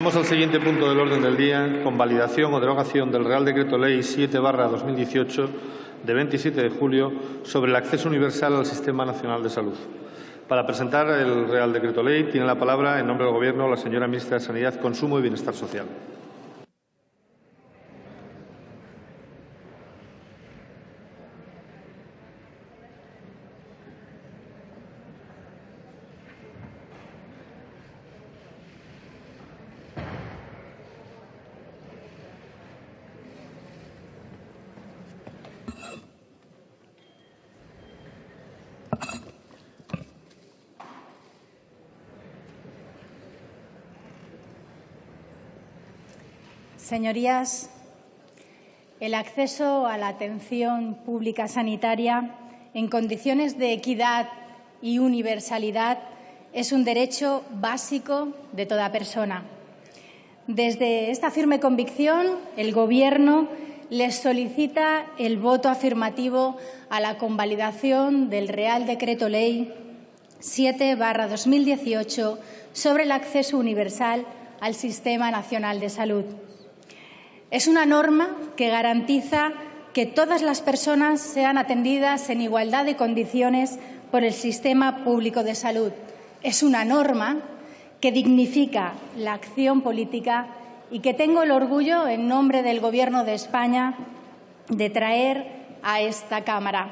Vamos al siguiente punto del orden del día, convalidación o derogación del Real Decreto Ley 7/2018 de 27 de julio sobre el acceso universal al Sistema Nacional de Salud. Para presentar el Real Decreto Ley tiene la palabra, en nombre del Gobierno, la señora ministra de Sanidad, Consumo y Bienestar Social. Señorías, el acceso a la atención pública sanitaria en condiciones de equidad y universalidad es un derecho básico de toda persona. Desde esta firme convicción, el Gobierno les solicita el voto afirmativo a la convalidación del Real Decreto Ley 7/2018 sobre el acceso universal al Sistema Nacional de Salud. Es una norma que garantiza que todas las personas sean atendidas en igualdad de condiciones por el sistema público de salud. Es una norma que dignifica la acción política y que tengo el orgullo, en nombre del Gobierno de España, de traer a esta Cámara.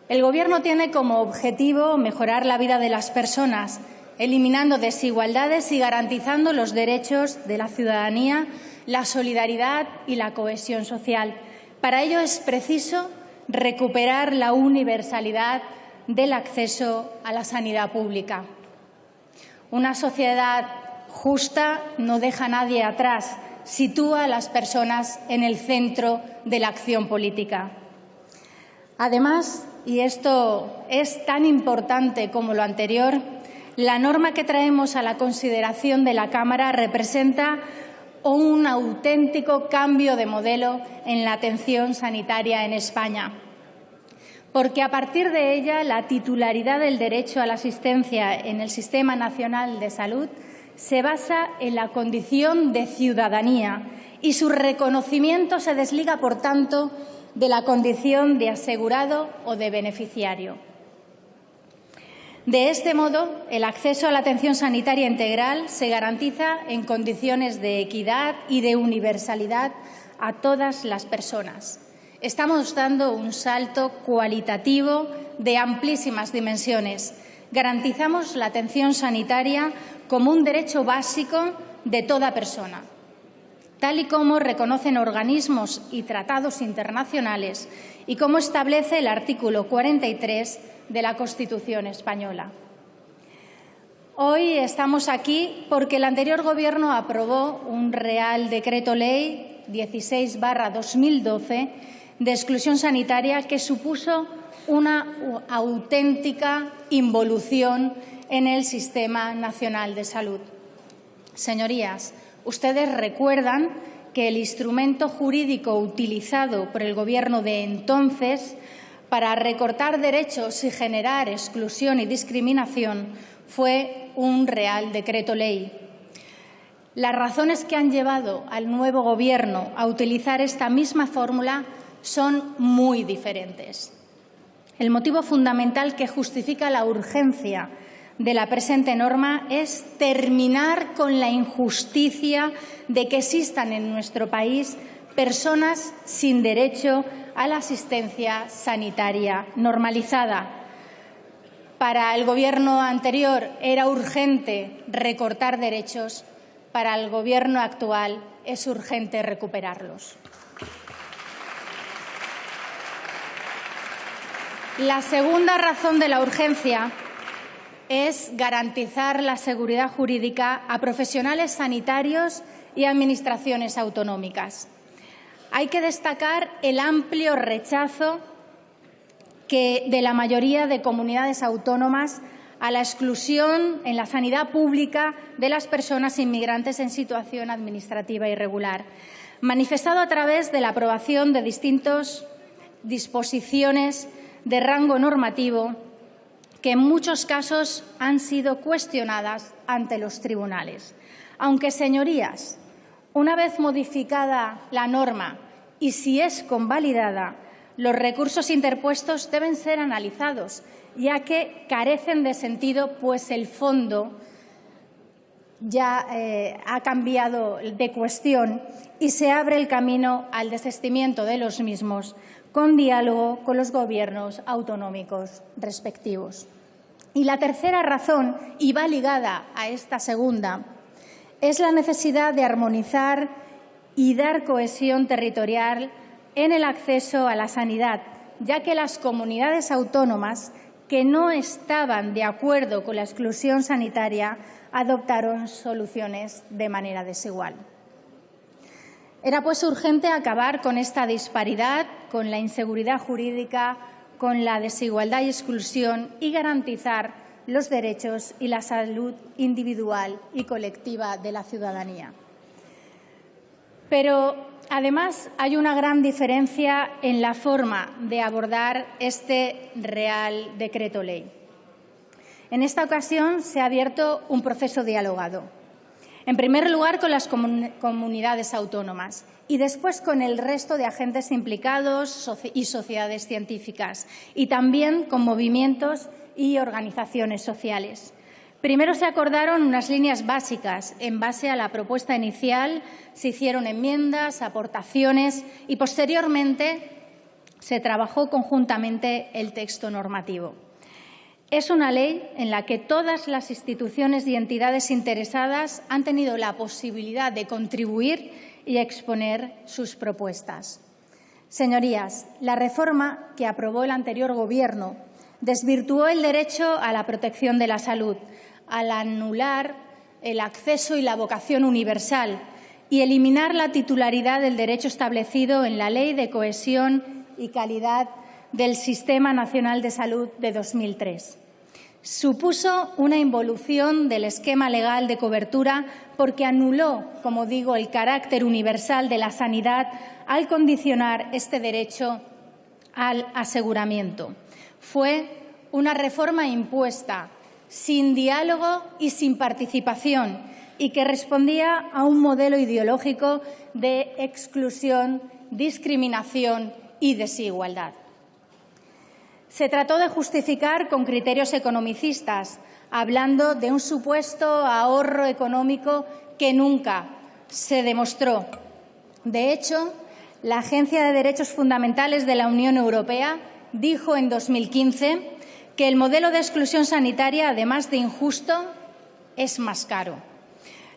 El Gobierno tiene como objetivo mejorar la vida de las personas, eliminando desigualdades y garantizando los derechos de la ciudadanía, la solidaridad y la cohesión social. Para ello es preciso recuperar la universalidad del acceso a la sanidad pública. Una sociedad justa no deja a nadie atrás, sitúa a las personas en el centro de la acción política. Además, y esto es tan importante como lo anterior, la norma que traemos a la consideración de la Cámara representa un auténtico cambio de modelo en la atención sanitaria en España, porque a partir de ella la titularidad del derecho a la asistencia en el Sistema Nacional de Salud se basa en la condición de ciudadanía y su reconocimiento se desliga, por tanto, de la condición de asegurado o de beneficiario. De este modo, el acceso a la atención sanitaria integral se garantiza en condiciones de equidad y de universalidad a todas las personas. Estamos dando un salto cualitativo de amplísimas dimensiones. Garantizamos la atención sanitaria como un derecho básico de toda persona, tal y como reconocen organismos y tratados internacionales y como establece el artículo 43 de la Constitución española. Hoy estamos aquí porque el anterior Gobierno aprobó un Real Decreto Ley 16/2012 de exclusión sanitaria que supuso una auténtica involución en el Sistema Nacional de Salud. Señorías, ustedes recuerdan que el instrumento jurídico utilizado por el Gobierno de entonces para recortar derechos y generar exclusión y discriminación fue un Real Decreto Ley. Las razones que han llevado al nuevo Gobierno a utilizar esta misma fórmula son muy diferentes. El motivo fundamental que justifica la urgencia de la presente norma es terminar con la injusticia de que existan en nuestro país personas sin derecho a la asistencia sanitaria normalizada. Para el Gobierno anterior era urgente recortar derechos, para el Gobierno actual es urgente recuperarlos. La segunda razón de la urgencia es garantizar la seguridad jurídica a profesionales sanitarios y administraciones autonómicas. Hay que destacar el amplio rechazo de la mayoría de comunidades autónomas a la exclusión en la sanidad pública de las personas inmigrantes en situación administrativa irregular, manifestado a través de la aprobación de distintas disposiciones de rango normativo que en muchos casos han sido cuestionadas ante los tribunales. Aunque, señorías, una vez modificada la norma y si es convalidada, los recursos interpuestos deben ser analizados, ya que carecen de sentido, pues el fondo ya ha cambiado de cuestión y se abre el camino al desistimiento de los mismos con diálogo con los gobiernos autonómicos respectivos. Y la tercera razón, y va ligada a esta segunda, es la necesidad de armonizar y dar cohesión territorial en el acceso a la sanidad, ya que las comunidades autónomas que no estaban de acuerdo con la exclusión sanitaria adoptaron soluciones de manera desigual. Era pues urgente acabar con esta disparidad, con la inseguridad jurídica, con la desigualdad y exclusión y garantizar los derechos y la salud individual y colectiva de la ciudadanía. Pero, además, hay una gran diferencia en la forma de abordar este Real Decreto Ley. En esta ocasión se ha abierto un proceso dialogado. En primer lugar, con las comunidades autónomas y después con el resto de agentes implicados y sociedades científicas y también con movimientos y organizaciones sociales. Primero se acordaron unas líneas básicas. En base a la propuesta inicial se hicieron enmiendas, aportaciones y posteriormente se trabajó conjuntamente el texto normativo. Es una ley en la que todas las instituciones y entidades interesadas han tenido la posibilidad de contribuir y exponer sus propuestas. Señorías, la reforma que aprobó el anterior Gobierno desvirtuó el derecho a la protección de la salud, al anular el acceso y la vocación universal y eliminar la titularidad del derecho establecido en la Ley de Cohesión y Calidad del Sistema Nacional de Salud de 2003. Supuso una involución del esquema legal de cobertura porque anuló, como digo, el carácter universal de la sanidad al condicionar este derecho al aseguramiento. Fue una reforma impuesta, sin diálogo y sin participación, y que respondía a un modelo ideológico de exclusión, discriminación y desigualdad. Se trató de justificar con criterios economicistas, hablando de un supuesto ahorro económico que nunca se demostró. De hecho, la Agencia de Derechos Fundamentales de la Unión Europea dijo en 2015 que el modelo de exclusión sanitaria, además de injusto, es más caro.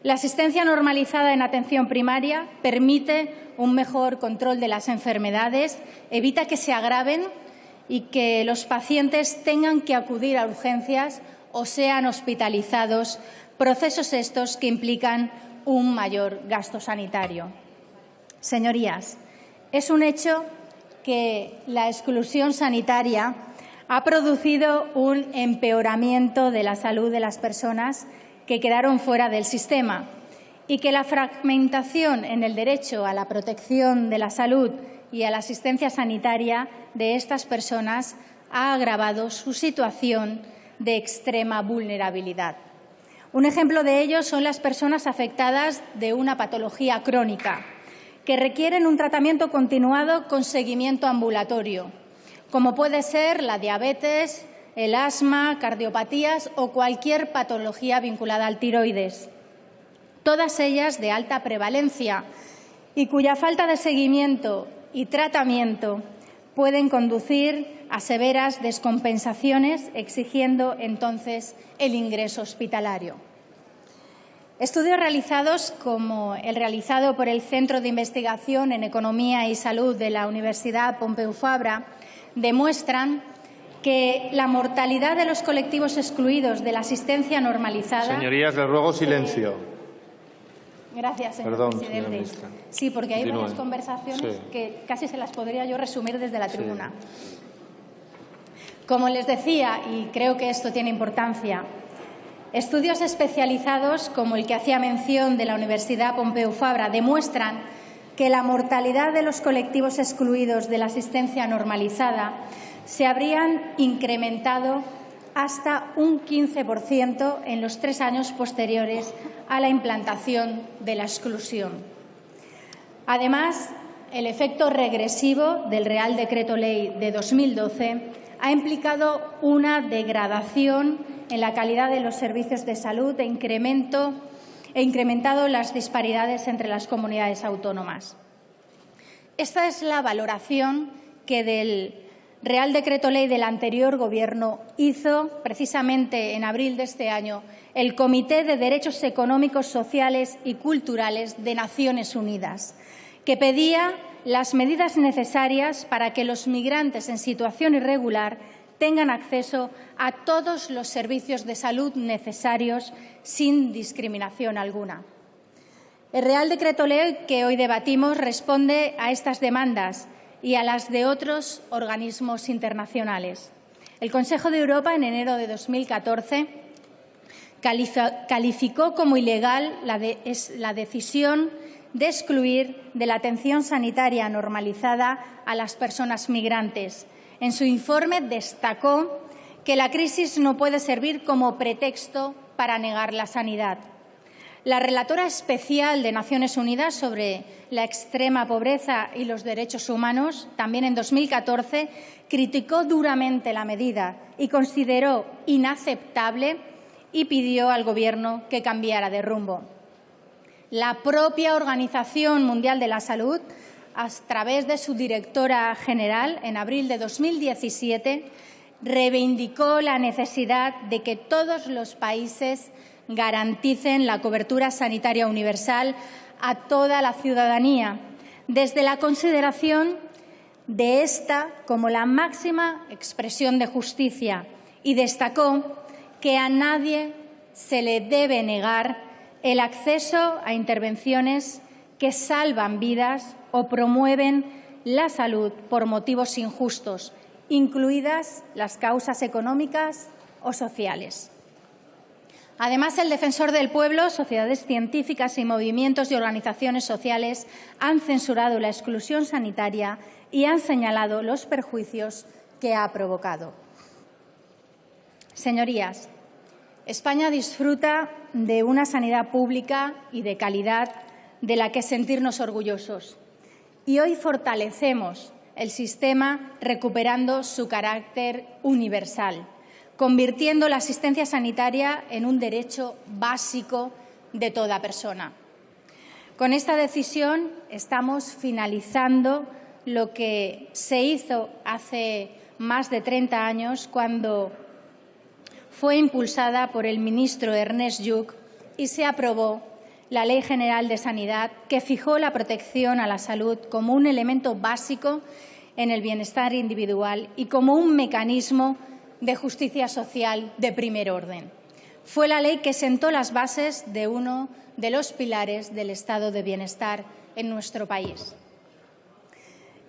La asistencia normalizada en atención primaria permite un mejor control de las enfermedades, evita que se agraven y que los pacientes tengan que acudir a urgencias o sean hospitalizados, procesos estos que implican un mayor gasto sanitario. Señorías, es un hecho que la exclusión sanitaria ha producido un empeoramiento de la salud de las personas que quedaron fuera del sistema y que la fragmentación en el derecho a la protección de la salud y a la asistencia sanitaria de estas personas ha agravado su situación de extrema vulnerabilidad. Un ejemplo de ello son las personas afectadas de una patología crónica, que requieren un tratamiento continuado con seguimiento ambulatorio, como puede ser la diabetes, el asma, cardiopatías o cualquier patología vinculada al tiroides, todas ellas de alta prevalencia y cuya falta de seguimiento y tratamiento pueden conducir a severas descompensaciones, exigiendo entonces el ingreso hospitalario. Estudios realizados, como el realizado por el Centro de Investigación en Economía y Salud de la Universidad Pompeu Fabra, demuestran que la mortalidad de los colectivos excluidos de la asistencia normalizada… Señorías, les ruego silencio. Gracias, señor presidente. Sí, porque hay varias conversaciones que casi se las podría yo resumir desde la tribuna. Como les decía, y creo que esto tiene importancia, estudios especializados, como el que hacía mención de la Universidad Pompeu Fabra, demuestran que la mortalidad de los colectivos excluidos de la asistencia normalizada se habrían incrementado hasta un 15% en los 3 años posteriores a la implantación de la exclusión. Además, el efecto regresivo del Real Decreto Ley de 2012 ha implicado una degradación en la calidad de los servicios de salud e incrementado las disparidades entre las comunidades autónomas. Esta es la valoración que del Real Decreto Ley del anterior Gobierno hizo precisamente en abril de este año el Comité de Derechos Económicos, Sociales y Culturales de Naciones Unidas, que pedía las medidas necesarias para que los migrantes en situación irregular tengan acceso a todos los servicios de salud necesarios sin discriminación alguna. El Real Decreto Ley que hoy debatimos responde a estas demandas y a las de otros organismos internacionales. El Consejo de Europa, en enero de 2014, calificó como ilegal la decisión de excluir de la atención sanitaria normalizada a las personas migrantes. En su informe destacó que la crisis no puede servir como pretexto para negar la sanidad. La relatora especial de Naciones Unidas sobre la extrema pobreza y los derechos humanos, también en 2014, criticó duramente la medida y consideró inaceptable y pidió al Gobierno que cambiara de rumbo. La propia Organización Mundial de la Salud, a través de su directora general, en abril de 2017, reivindicó la necesidad de que todos los países garanticen la cobertura sanitaria universal a toda la ciudadanía, desde la consideración de esta como la máxima expresión de justicia, y destacó que a nadie se le debe negar el acceso a intervenciones que salvan vidas o promueven la salud por motivos injustos, incluidas las causas económicas o sociales. Además, el Defensor del Pueblo, sociedades científicas y movimientos y organizaciones sociales han censurado la exclusión sanitaria y han señalado los perjuicios que ha provocado. Señorías, España disfruta de una sanidad pública y de calidad de la que sentirnos orgullosos. Y hoy fortalecemos el sistema recuperando su carácter universal, convirtiendo la asistencia sanitaria en un derecho básico de toda persona. Con esta decisión estamos finalizando lo que se hizo hace más de 30 años, cuando fue impulsada por el ministro Ernest Lluch y se aprobó la Ley General de Sanidad, que fijó la protección a la salud como un elemento básico en el bienestar individual y como un mecanismo de justicia social de primer orden. Fue la ley que sentó las bases de uno de los pilares del estado de bienestar en nuestro país.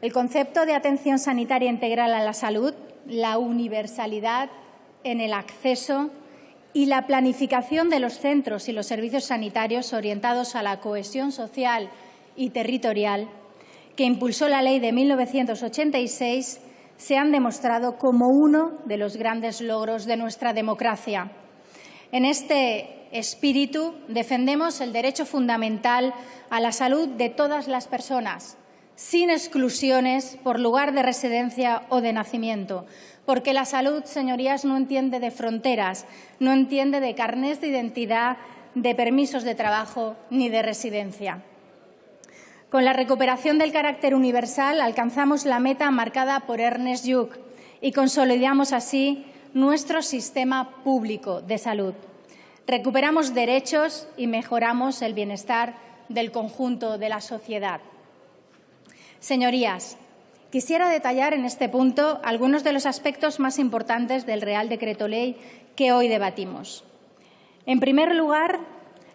El concepto de atención sanitaria integral a la salud, la universalidad en el acceso y la planificación de los centros y los servicios sanitarios orientados a la cohesión social y territorial, que impulsó la Ley de 1986, se han demostrado como uno de los grandes logros de nuestra democracia. En este espíritu defendemos el derecho fundamental a la salud de todas las personas, sin exclusiones por lugar de residencia o de nacimiento, porque la salud, señorías, no entiende de fronteras, no entiende de carnés de identidad, de permisos de trabajo ni de residencia. Con la recuperación del carácter universal alcanzamos la meta marcada por Ernest Lluch y consolidamos así nuestro sistema público de salud. Recuperamos derechos y mejoramos el bienestar del conjunto de la sociedad. Señorías, quisiera detallar en este punto algunos de los aspectos más importantes del Real Decreto Ley que hoy debatimos. En primer lugar,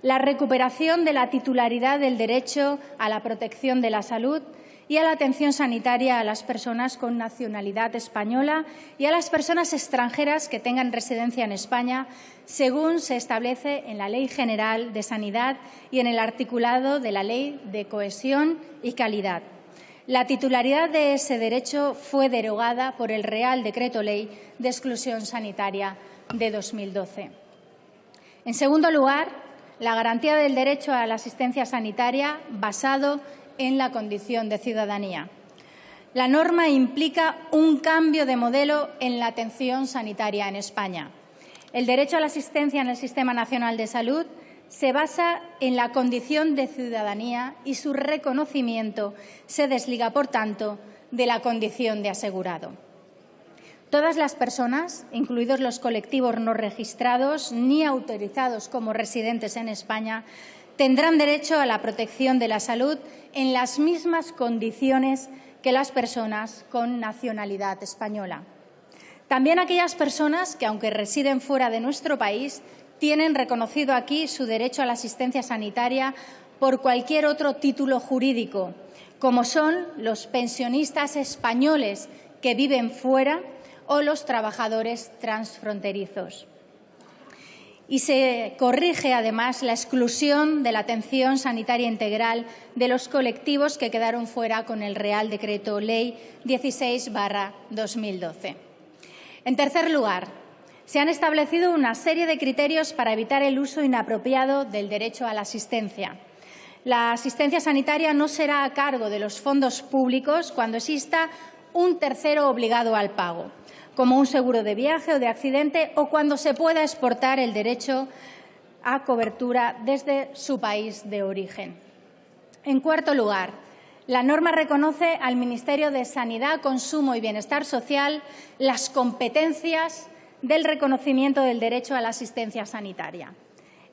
la recuperación de la titularidad del derecho a la protección de la salud y a la atención sanitaria a las personas con nacionalidad española y a las personas extranjeras que tengan residencia en España, según se establece en la Ley General de Sanidad y en el articulado de la Ley de Cohesión y Calidad. La titularidad de ese derecho fue derogada por el Real Decreto Ley de Exclusión Sanitaria de 2012. En segundo lugar, la garantía del derecho a la asistencia sanitaria basado en la condición de ciudadanía. La norma implica un cambio de modelo en la atención sanitaria en España. El derecho a la asistencia en el Sistema Nacional de Salud se basa en la condición de ciudadanía y su reconocimiento se desliga, por tanto, de la condición de asegurado. Todas las personas, incluidos los colectivos no registrados ni autorizados como residentes en España, tendrán derecho a la protección de la salud en las mismas condiciones que las personas con nacionalidad española. También aquellas personas que, aunque residen fuera de nuestro país, tienen reconocido aquí su derecho a la asistencia sanitaria por cualquier otro título jurídico, como son los pensionistas españoles que viven fuera o los trabajadores transfronterizos. Y se corrige, además, la exclusión de la atención sanitaria integral de los colectivos que quedaron fuera con el Real Decreto Ley 16/2012. En tercer lugar, se han establecido una serie de criterios para evitar el uso inapropiado del derecho a la asistencia. La asistencia sanitaria no será a cargo de los fondos públicos cuando exista un tercero obligado al pago, como un seguro de viaje o de accidente, o cuando se pueda exportar el derecho a cobertura desde su país de origen. En cuarto lugar, la norma reconoce al Ministerio de Sanidad, Consumo y Bienestar Social las competencias del reconocimiento del derecho a la asistencia sanitaria.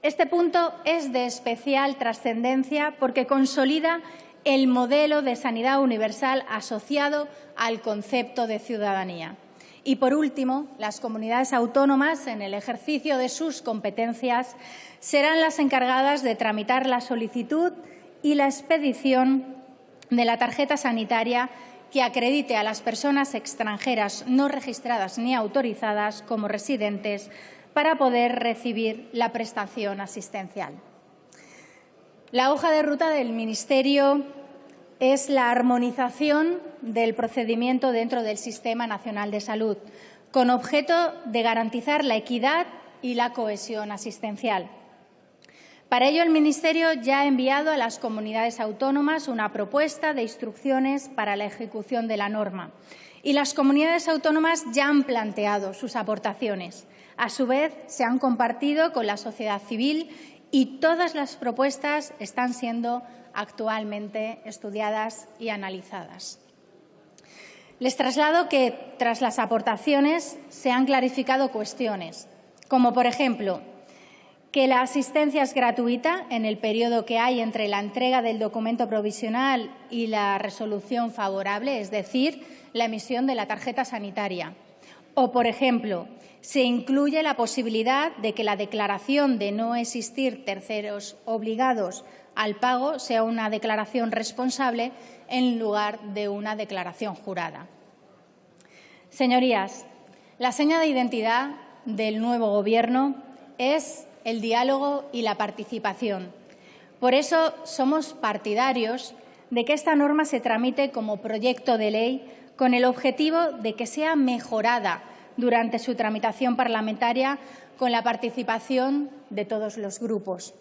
Este punto es de especial trascendencia porque consolida el modelo de sanidad universal asociado al concepto de ciudadanía. Y, por último, las comunidades autónomas, en el ejercicio de sus competencias, serán las encargadas de tramitar la solicitud y la expedición de la tarjeta sanitaria que acredite a las personas extranjeras no registradas ni autorizadas como residentes para poder recibir la prestación asistencial. La hoja de ruta del Ministerio es la armonización del procedimiento dentro del Sistema Nacional de Salud, con objeto de garantizar la equidad y la cohesión asistencial. Para ello, el Ministerio ya ha enviado a las comunidades autónomas una propuesta de instrucciones para la ejecución de la norma y las comunidades autónomas ya han planteado sus aportaciones. A su vez, se han compartido con la sociedad civil y todas las propuestas están siendo actualmente estudiadas y analizadas. Les traslado que, tras las aportaciones, se han clarificado cuestiones, como, por ejemplo, que la asistencia es gratuita en el periodo que hay entre la entrega del documento provisional y la resolución favorable, es decir, la emisión de la tarjeta sanitaria. O, por ejemplo, se incluye la posibilidad de que la declaración de no existir terceros obligados al pago sea una declaración responsable en lugar de una declaración jurada. Señorías, la seña de identidad del nuevo Gobierno es el diálogo y la participación. Por eso somos partidarios de que esta norma se tramite como proyecto de ley con el objetivo de que sea mejorada durante su tramitación parlamentaria con la participación de todos los grupos,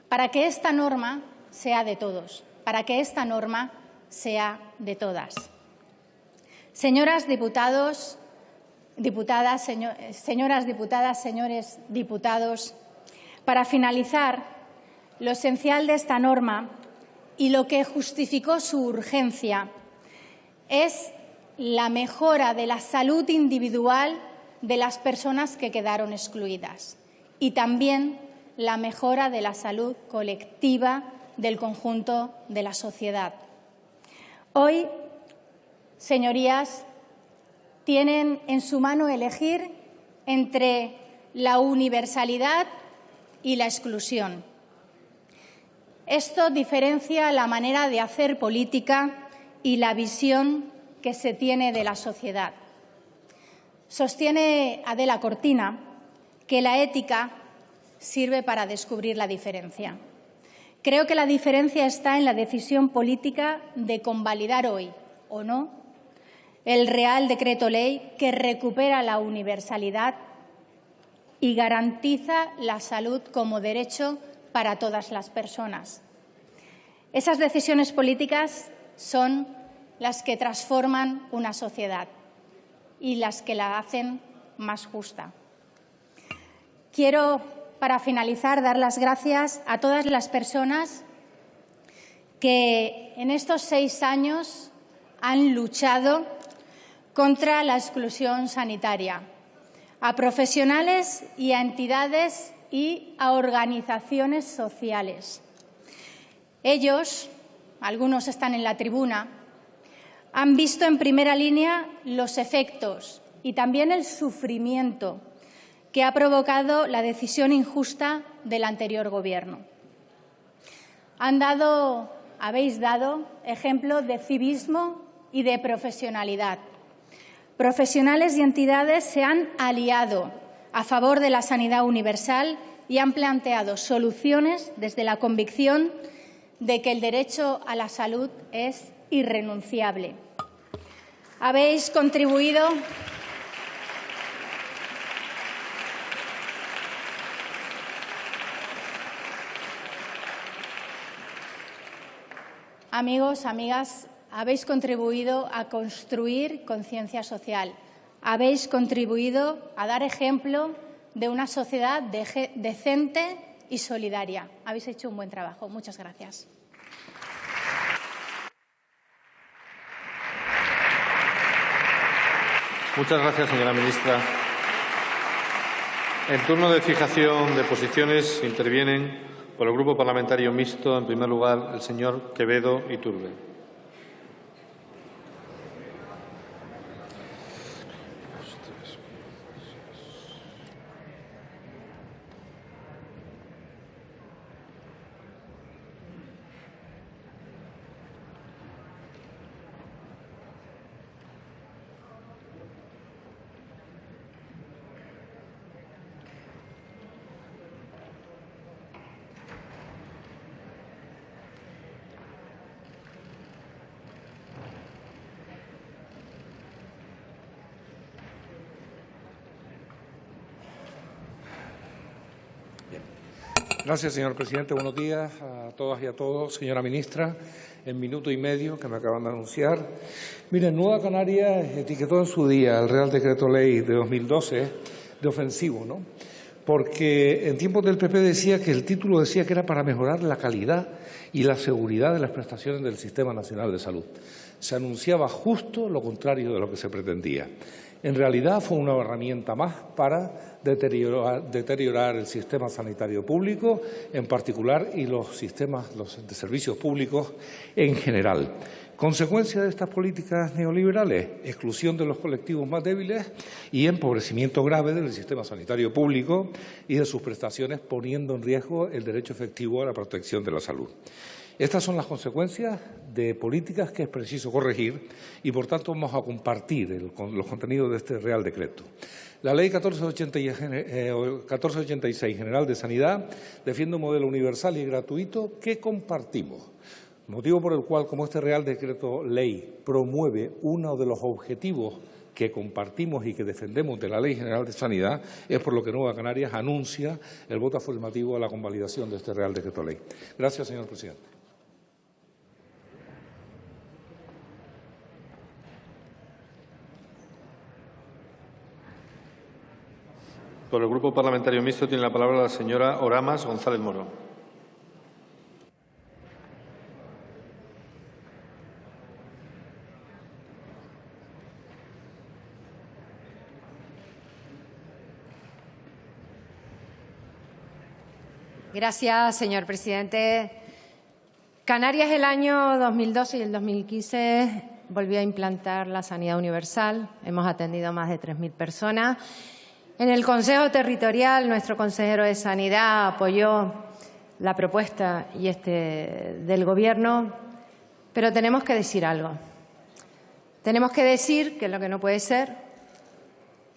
para que esta norma sea de todos, para que esta norma sea de todas. Señoras diputadas, señores diputados, para finalizar, lo esencial de esta norma y lo que justificó su urgencia es la mejora de la salud individual de las personas que quedaron excluidas y también la mejora de la salud colectiva del conjunto de la sociedad. Hoy, señorías, tienen en su mano elegir entre la universalidad y la exclusión. Esto diferencia la manera de hacer política y la visión que se tiene de la sociedad. Sostiene Adela Cortina que la ética sirve para descubrir la diferencia. Creo que la diferencia está en la decisión política de convalidar hoy, o no, el Real Decreto Ley que recupera la universalidad y garantiza la salud como derecho para todas las personas. Esas decisiones políticas son las que transforman una sociedad y las que la hacen más justa. Quiero, para finalizar, dar las gracias a todas las personas que en estos 6 años han luchado contra la exclusión sanitaria, a profesionales y a entidades y a organizaciones sociales. Ellos, algunos están en la tribuna, han visto en primera línea los efectos y también el sufrimiento que ha provocado la decisión injusta del anterior Gobierno. Habéis dado ejemplo de civismo y de profesionalidad. Profesionales y entidades se han aliado a favor de la sanidad universal y han planteado soluciones desde la convicción de que el derecho a la salud es irrenunciable. Habéis contribuido Amigos, amigas, habéis contribuido a construir conciencia social. Habéis contribuido a dar ejemplo de una sociedad decente y solidaria. Habéis hecho un buen trabajo. Muchas gracias. Muchas gracias, señora ministra. En turno de fijación de posiciones intervienen por el Grupo Parlamentario Mixto, en primer lugar, el señor Quevedo Iturbe. Gracias, señor presidente. Buenos días a todas y a todos. Señora ministra, en minuto y medio que me acaban de anunciar. Miren, Nueva Canarias etiquetó en su día el Real Decreto Ley de 2012 de ofensivo, ¿no? Porque en tiempos del PP decía que el título decía que era para mejorar la calidad y la seguridad de las prestaciones del Sistema Nacional de Salud. Se anunciaba justo lo contrario de lo que se pretendía. En realidad fue una herramienta más para deteriorar el sistema sanitario público en particular y los sistemas de servicios públicos en general. Consecuencia de estas políticas neoliberales, exclusión de los colectivos más débiles y empobrecimiento grave del sistema sanitario público y de sus prestaciones, poniendo en riesgo el derecho efectivo a la protección de la salud. Estas son las consecuencias de políticas que es preciso corregir y, por tanto, vamos a compartir los contenidos de este Real Decreto. La Ley 1486 General de Sanidad defiende un modelo universal y gratuito que compartimos, motivo por el cual, como este Real Decreto Ley promueve uno de los objetivos que compartimos y que defendemos de la Ley General de Sanidad, es por lo que Nueva Canarias anuncia el voto afirmativo a la convalidación de este Real Decreto Ley. Gracias, señor presidente. Por el Grupo Parlamentario Mixto tiene la palabra la señora Oramas González Moro. Gracias, señor presidente. Canarias el año 2012 y el 2015 volvió a implantar la sanidad universal. Hemos atendido a más de 3.000 personas. En el Consejo Territorial, nuestro consejero de Sanidad apoyó la propuesta del Gobierno, pero tenemos que decir algo. Tenemos que decir que lo que no puede ser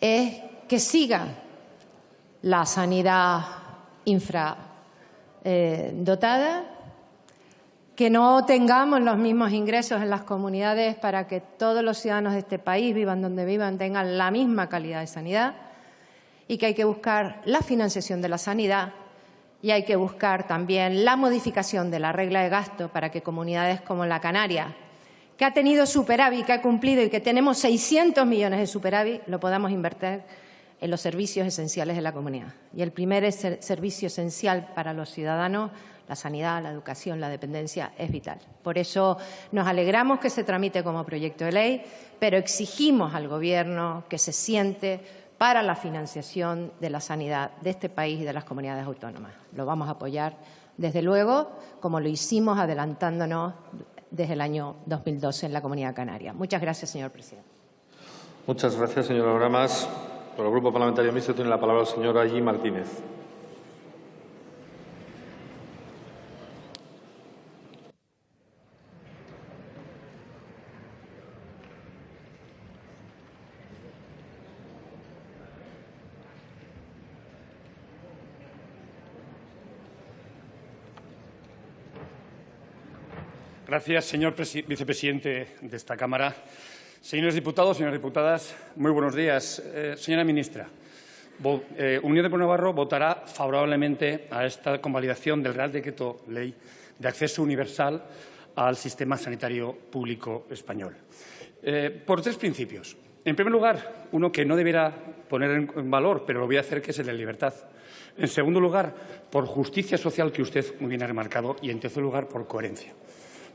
es que siga la sanidad infradotada, que no tengamos los mismos ingresos en las comunidades para que todos los ciudadanos de este país, vivan donde vivan, tengan la misma calidad de sanidad, y que hay que buscar la financiación de la sanidad y hay que buscar también la modificación de la regla de gasto para que comunidades como la Canaria, que ha tenido superávit, que ha cumplido y que tenemos 600 millones de superávit, lo podamos invertir en los servicios esenciales de la comunidad. Y el primer servicio esencial para los ciudadanos, la sanidad, la educación, la dependencia, es vital. Por eso nos alegramos que se tramite como proyecto de ley, pero exigimos al Gobierno que se siente para la financiación de la sanidad de este país y de las comunidades autónomas. Lo vamos a apoyar, desde luego, como lo hicimos adelantándonos desde el año 2012 en la Comunidad Canaria. Muchas gracias, señor presidente. Muchas gracias, señora Oramas. Por el Grupo Parlamentario Mixto tiene la palabra el señor Allí Martínez. Gracias, señor vicepresidente de esta Cámara. Señores diputados, señoras diputadas, muy buenos días. Señora ministra, Unión de Pueblo Navarro votará favorablemente a esta convalidación del Real Decreto Ley de acceso universal al sistema sanitario público español. Por tres principios. En primer lugar, uno que no debiera poner en valor, pero lo voy a hacer, que es el de libertad. En segundo lugar, por justicia social, que usted muy bien ha remarcado. Y en tercer lugar, por coherencia.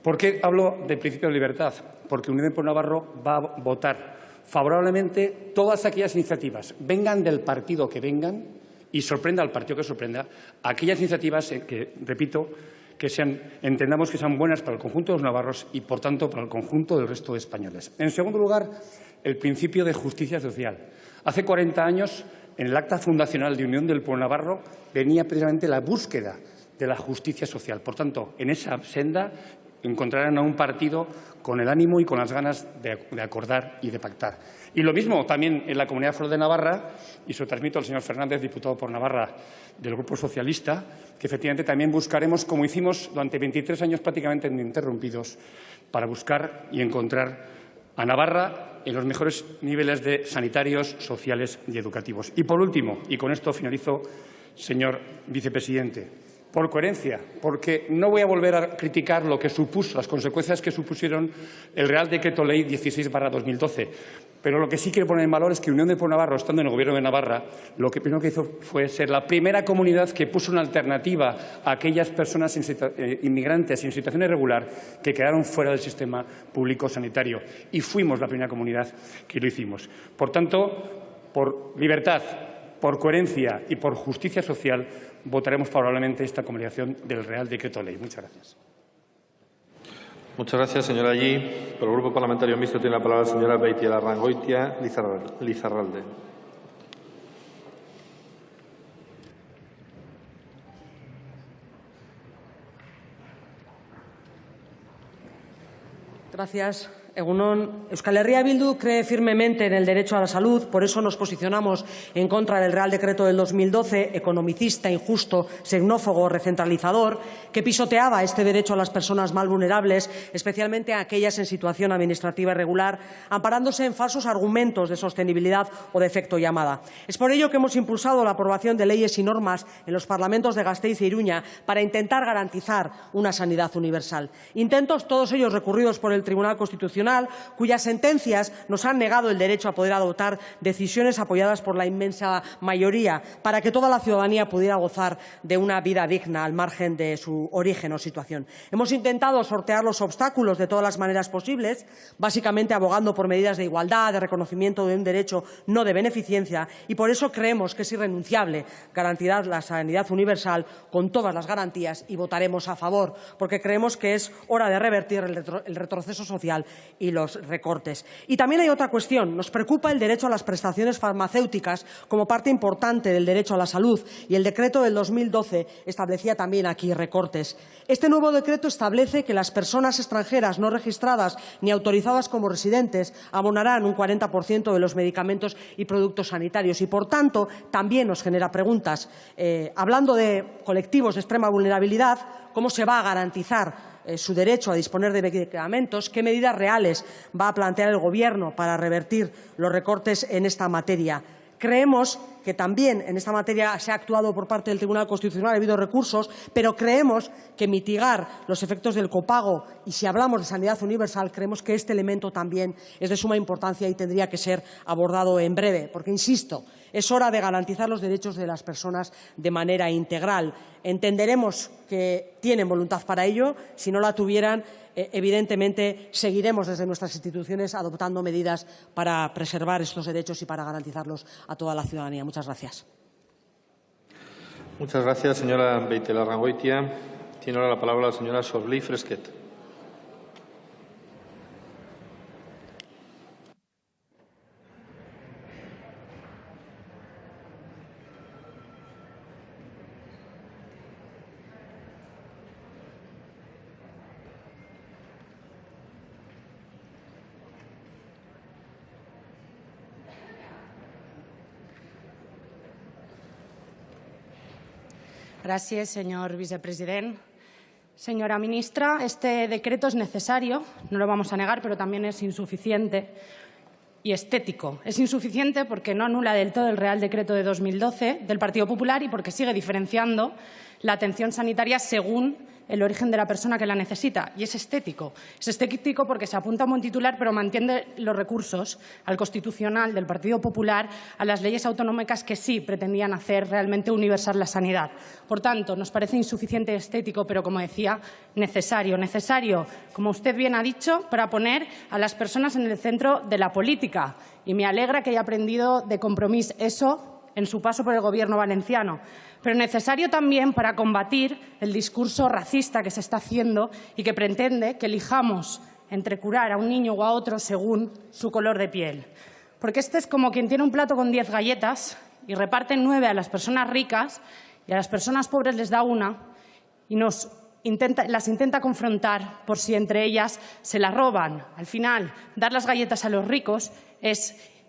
¿Por qué hablo del principio de libertad? Porque Unión de Pueblo Navarro va a votar favorablemente todas aquellas iniciativas, vengan del partido que vengan y sorprenda al partido que sorprenda, aquellas iniciativas que, repito, que entendamos que sean buenas para el conjunto de los navarros y, por tanto, para el conjunto del resto de españoles. En segundo lugar, el principio de justicia social. Hace 40 años, en el acta fundacional de Unión del Pueblo Navarro, venía precisamente la búsqueda de la justicia social. Por tanto, en esa senda encontrarán a un partido con el ánimo y con las ganas de acordar y de pactar. Y lo mismo también en la Comunidad Foral de Navarra, y se lo transmito al señor Fernández, diputado por Navarra del Grupo Socialista, que efectivamente también buscaremos, como hicimos durante 23 años prácticamente ininterrumpidos, para buscar y encontrar a Navarra en los mejores niveles de sanitarios, sociales y educativos. Y por último, y con esto finalizo, señor vicepresidente, por coherencia, porque no voy a volver a criticar lo que supuso, las consecuencias que supusieron el Real Decreto Ley 16/2012. Pero lo que sí quiero poner en valor es que Unión de Pueblo Navarro, estando en el Gobierno de Navarra, lo que primero que hizo fue ser la primera comunidad que puso una alternativa a aquellas personas inmigrantes en situación irregular que quedaron fuera del sistema público sanitario. Y fuimos la primera comunidad que lo hicimos. Por tanto, por libertad, por coherencia y por justicia social, votaremos favorablemente esta convalidación del Real Decreto Ley. Muchas gracias. Muchas gracias, señora Allí. Por el Grupo Parlamentario Mixto tiene la palabra la señora Beitialarrangoitia Lizarralde. Gracias. Egunon. Euskal Herria Bildu cree firmemente en el derecho a la salud, por eso nos posicionamos en contra del Real Decreto del 2012, economicista, injusto, xenófobo, recentralizador, que pisoteaba este derecho a las personas más vulnerables, especialmente a aquellas en situación administrativa irregular, amparándose en falsos argumentos de sostenibilidad o de efecto llamada. Es por ello que hemos impulsado la aprobación de leyes y normas en los parlamentos de Gasteiz e Iruña para intentar garantizar una sanidad universal. Intentos, todos ellos recurridos por el Tribunal Constitucional, cuyas sentencias nos han negado el derecho a poder adoptar decisiones apoyadas por la inmensa mayoría para que toda la ciudadanía pudiera gozar de una vida digna al margen de su origen o situación. Hemos intentado sortear los obstáculos de todas las maneras posibles, básicamente abogando por medidas de igualdad, de reconocimiento de un derecho, no de beneficencia, y por eso creemos que es irrenunciable garantizar la sanidad universal con todas las garantías y votaremos a favor, porque creemos que es hora de revertir el retroceso social y los recortes. Y también hay otra cuestión. Nos preocupa el derecho a las prestaciones farmacéuticas como parte importante del derecho a la salud, y el decreto del 2012 establecía también aquí recortes. Este nuevo decreto establece que las personas extranjeras no registradas ni autorizadas como residentes abonarán un 40% de los medicamentos y productos sanitarios y, por tanto, también nos genera preguntas. Hablando de colectivos de extrema vulnerabilidad, ¿cómo se va a garantizar su derecho a disponer de medicamentos? ¿Qué medidas reales va a plantear el Gobierno para revertir los recortes en esta materia? Creemos que también en esta materia se ha actuado por parte del Tribunal Constitucional, ha habido recursos, pero creemos que mitigar los efectos del copago, y si hablamos de sanidad universal, creemos que este elemento también es de suma importancia y tendría que ser abordado en breve, porque, insisto, es hora de garantizar los derechos de las personas de manera integral. Entenderemos que tienen voluntad para ello. Si no la tuvieran, evidentemente, seguiremos desde nuestras instituciones adoptando medidas para preservar estos derechos y para garantizarlos a toda la ciudadanía. Muchas gracias. Muchas gracias, señora Beitialarrangoitia. Tiene ahora la palabra la señora Sorlí Fresquet. Gracias, señor vicepresidente. Señora ministra, este decreto es necesario, no lo vamos a negar, pero también es insuficiente y estético. Es insuficiente porque no anula del todo el Real Decreto de 2012 del Partido Popular y porque sigue diferenciando la atención sanitaria según el origen de la persona que la necesita. Y es estético. Es estético porque se apunta a un buen titular, pero mantiene los recursos al Constitucional del Partido Popular, a las leyes autonómicas que sí pretendían hacer realmente universal la sanidad. Por tanto, nos parece insuficiente y estético, pero, como decía, necesario. Necesario, como usted bien ha dicho, para poner a las personas en el centro de la política. Y me alegra que haya aprendido de Compromís eso en su paso por el Gobierno valenciano. Pero necesario también para combatir el discurso racista que se está haciendo y que pretende que elijamos entre curar a un niño o a otro según su color de piel. Porque este es como quien tiene un plato con 10 galletas y reparte 9 a las personas ricas y a las personas pobres les da una y las intenta confrontar por si entre ellas se las roban. Al final, dar las galletas a los ricos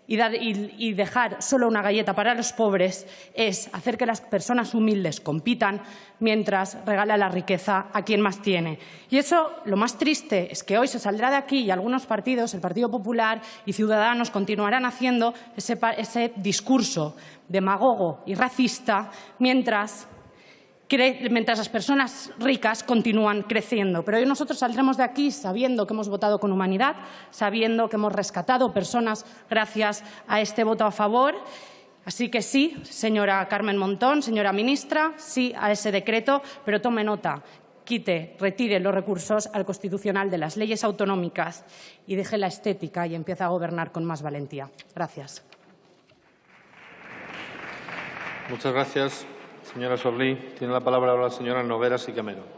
y dejar solo una galleta para los pobres es hacer que las personas humildes compitan mientras regala la riqueza a quien más tiene. Y eso, lo más triste, es que hoy se saldrá de aquí y algunos partidos, el Partido Popular y Ciudadanos, continuarán haciendo ese discurso demagogo y racista mientras las personas ricas continúan creciendo. Pero hoy nosotros saldremos de aquí sabiendo que hemos votado con humanidad, sabiendo que hemos rescatado personas gracias a este voto a favor. Así que sí, señora Carmen Montón, señora ministra, sí a ese decreto, pero tome nota. Retire los recursos al Constitucional de las leyes autonómicas y deje la estética y empiece a gobernar con más valentía. Gracias. Muchas gracias, señora Sorlí. Tiene la palabra ahora la señora Nogueras y Camero.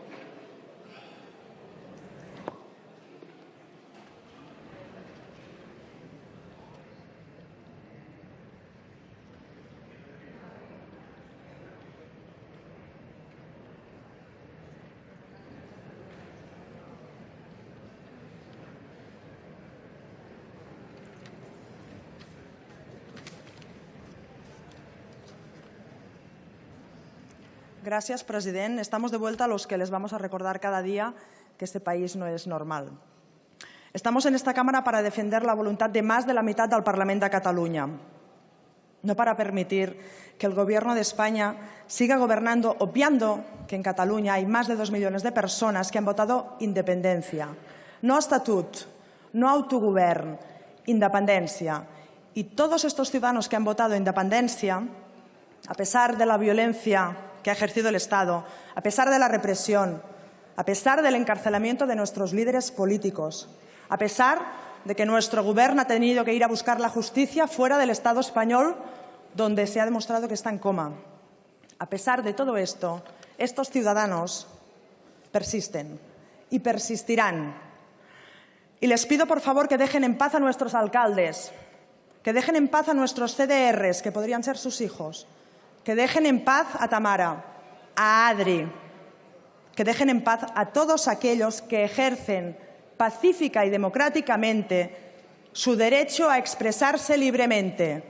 Gracias, president. Estamos de vuelta a los que les vamos a recordar cada día que este país no es normal. Estamos en esta Cámara para defender la voluntad de más de la mitad del Parlament de Cataluña, no para permitir que el Gobierno de España siga gobernando obviando que en Cataluña hay más de 2 millones de personas que han votado independencia. No estatut, no autogovern, independencia. Y todos estos ciudadanos que han votado independencia, a pesar de la violencia que ha ejercido el Estado, a pesar de la represión, a pesar del encarcelamiento de nuestros líderes políticos, a pesar de que nuestro Gobierno ha tenido que ir a buscar la justicia fuera del Estado español, donde se ha demostrado que está en coma. A pesar de todo esto, estos ciudadanos persisten y persistirán. Y les pido, por favor, que dejen en paz a nuestros alcaldes, que dejen en paz a nuestros CDRs, que podrían ser sus hijos, que dejen en paz a Tamara, a Adri, que dejen en paz a todos aquellos que ejercen pacífica y democráticamente su derecho a expresarse libremente.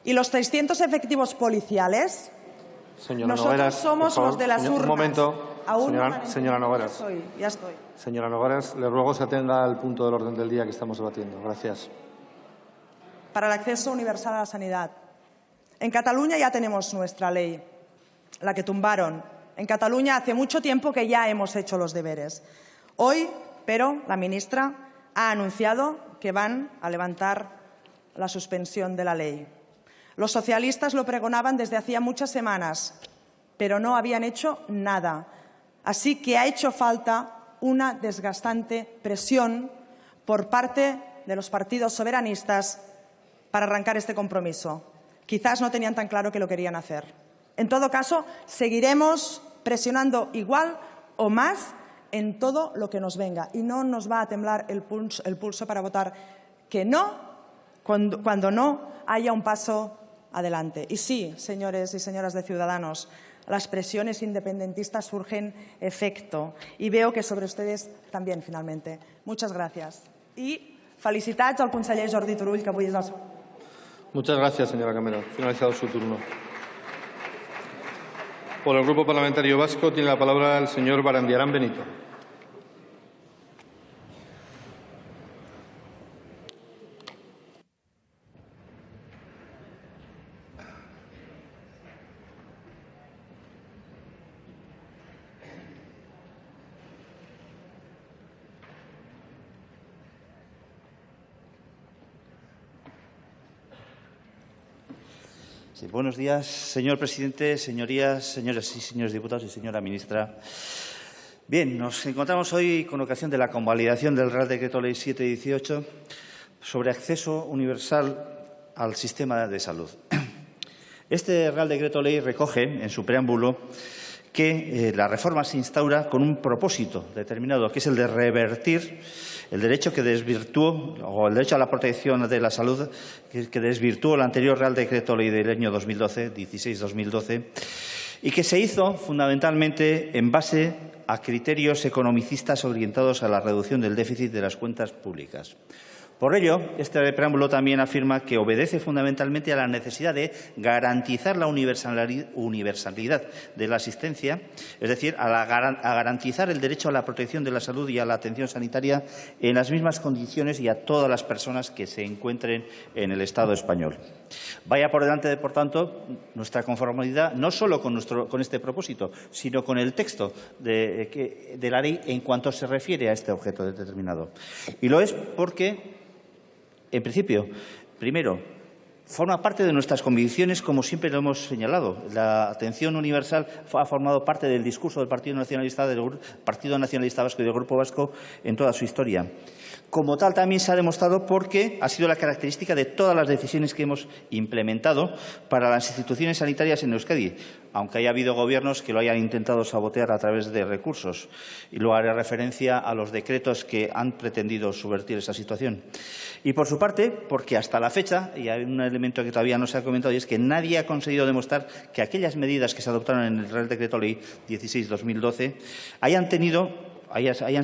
Y los 300 efectivos policiales, nosotros somos los de las urnas. Un momento, señora Nogueras. Ya estoy. Señora Nogueras, le ruego se atenga al punto del orden del día que estamos debatiendo. Gracias. Para el acceso universal a la sanidad. En Cataluña ya tenemos nuestra ley, la que tumbaron. En Cataluña hace mucho tiempo que ya hemos hecho los deberes. Hoy, pero, la ministra ha anunciado que van a levantar la suspensión de la ley. Los socialistas lo pregonaban desde hacía muchas semanas, pero no habían hecho nada. Así que ha hecho falta una desgastante presión por parte de los partidos soberanistas para arrancar este compromiso. Quizás no tenían tan claro que lo querían hacer. En todo caso, seguiremos presionando igual o más en todo lo que nos venga y no nos va a temblar el pulso para votar que no cuando no haya un paso adelante. Y sí, señores y señoras de Ciudadanos, las presiones independentistas surgen efecto y veo que sobre ustedes también, finalmente. Muchas gracias. Y felicitats al conseller Jordi Turull, que avui és el seu. Muchas gracias, señora Camero. Finalizado su turno. Por el Grupo Parlamentario Vasco tiene la palabra el señor Barandiarán Benito. Sí, buenos días, señor presidente, señorías, señoras y señores diputados y señora ministra. Bien, nos encontramos hoy con ocasión de la convalidación del Real Decreto Ley 7/18 sobre acceso universal al sistema de salud. Este Real Decreto Ley recoge en su preámbulo que la reforma se instaura con un propósito determinado, que es el de revertir el derecho que desvirtuó, o el derecho a la protección de la salud, que desvirtuó el anterior Real Decreto Ley del año 2012, 16-2012, y que se hizo fundamentalmente en base a criterios economicistas orientados a la reducción del déficit de las cuentas públicas. Por ello, este preámbulo también afirma que obedece fundamentalmente a la necesidad de garantizar la universalidad de la asistencia, es decir, a garantizar el derecho a la protección de la salud y a la atención sanitaria en las mismas condiciones y a todas las personas que se encuentren en el Estado español. Vaya por delante, por tanto, nuestra conformidad no solo con este propósito, sino con el texto de la ley en cuanto se refiere a este objeto determinado. Y lo es porque, en principio, primero, forma parte de nuestras convicciones, como siempre lo hemos señalado. La atención universal ha formado parte del discurso del Partido Nacionalista Vasco y del Grupo Vasco en toda su historia. Como tal, también se ha demostrado porque ha sido la característica de todas las decisiones que hemos implementado para las instituciones sanitarias en Euskadi, aunque haya habido gobiernos que lo hayan intentado sabotear a través de recursos. Y luego haré referencia a los decretos que han pretendido subvertir esa situación. Y, por su parte, porque hasta la fecha, y hay un elemento que todavía no se ha comentado, y es que nadie ha conseguido demostrar que aquellas medidas que se adoptaron en el Real Decreto Ley 16/2012 hayan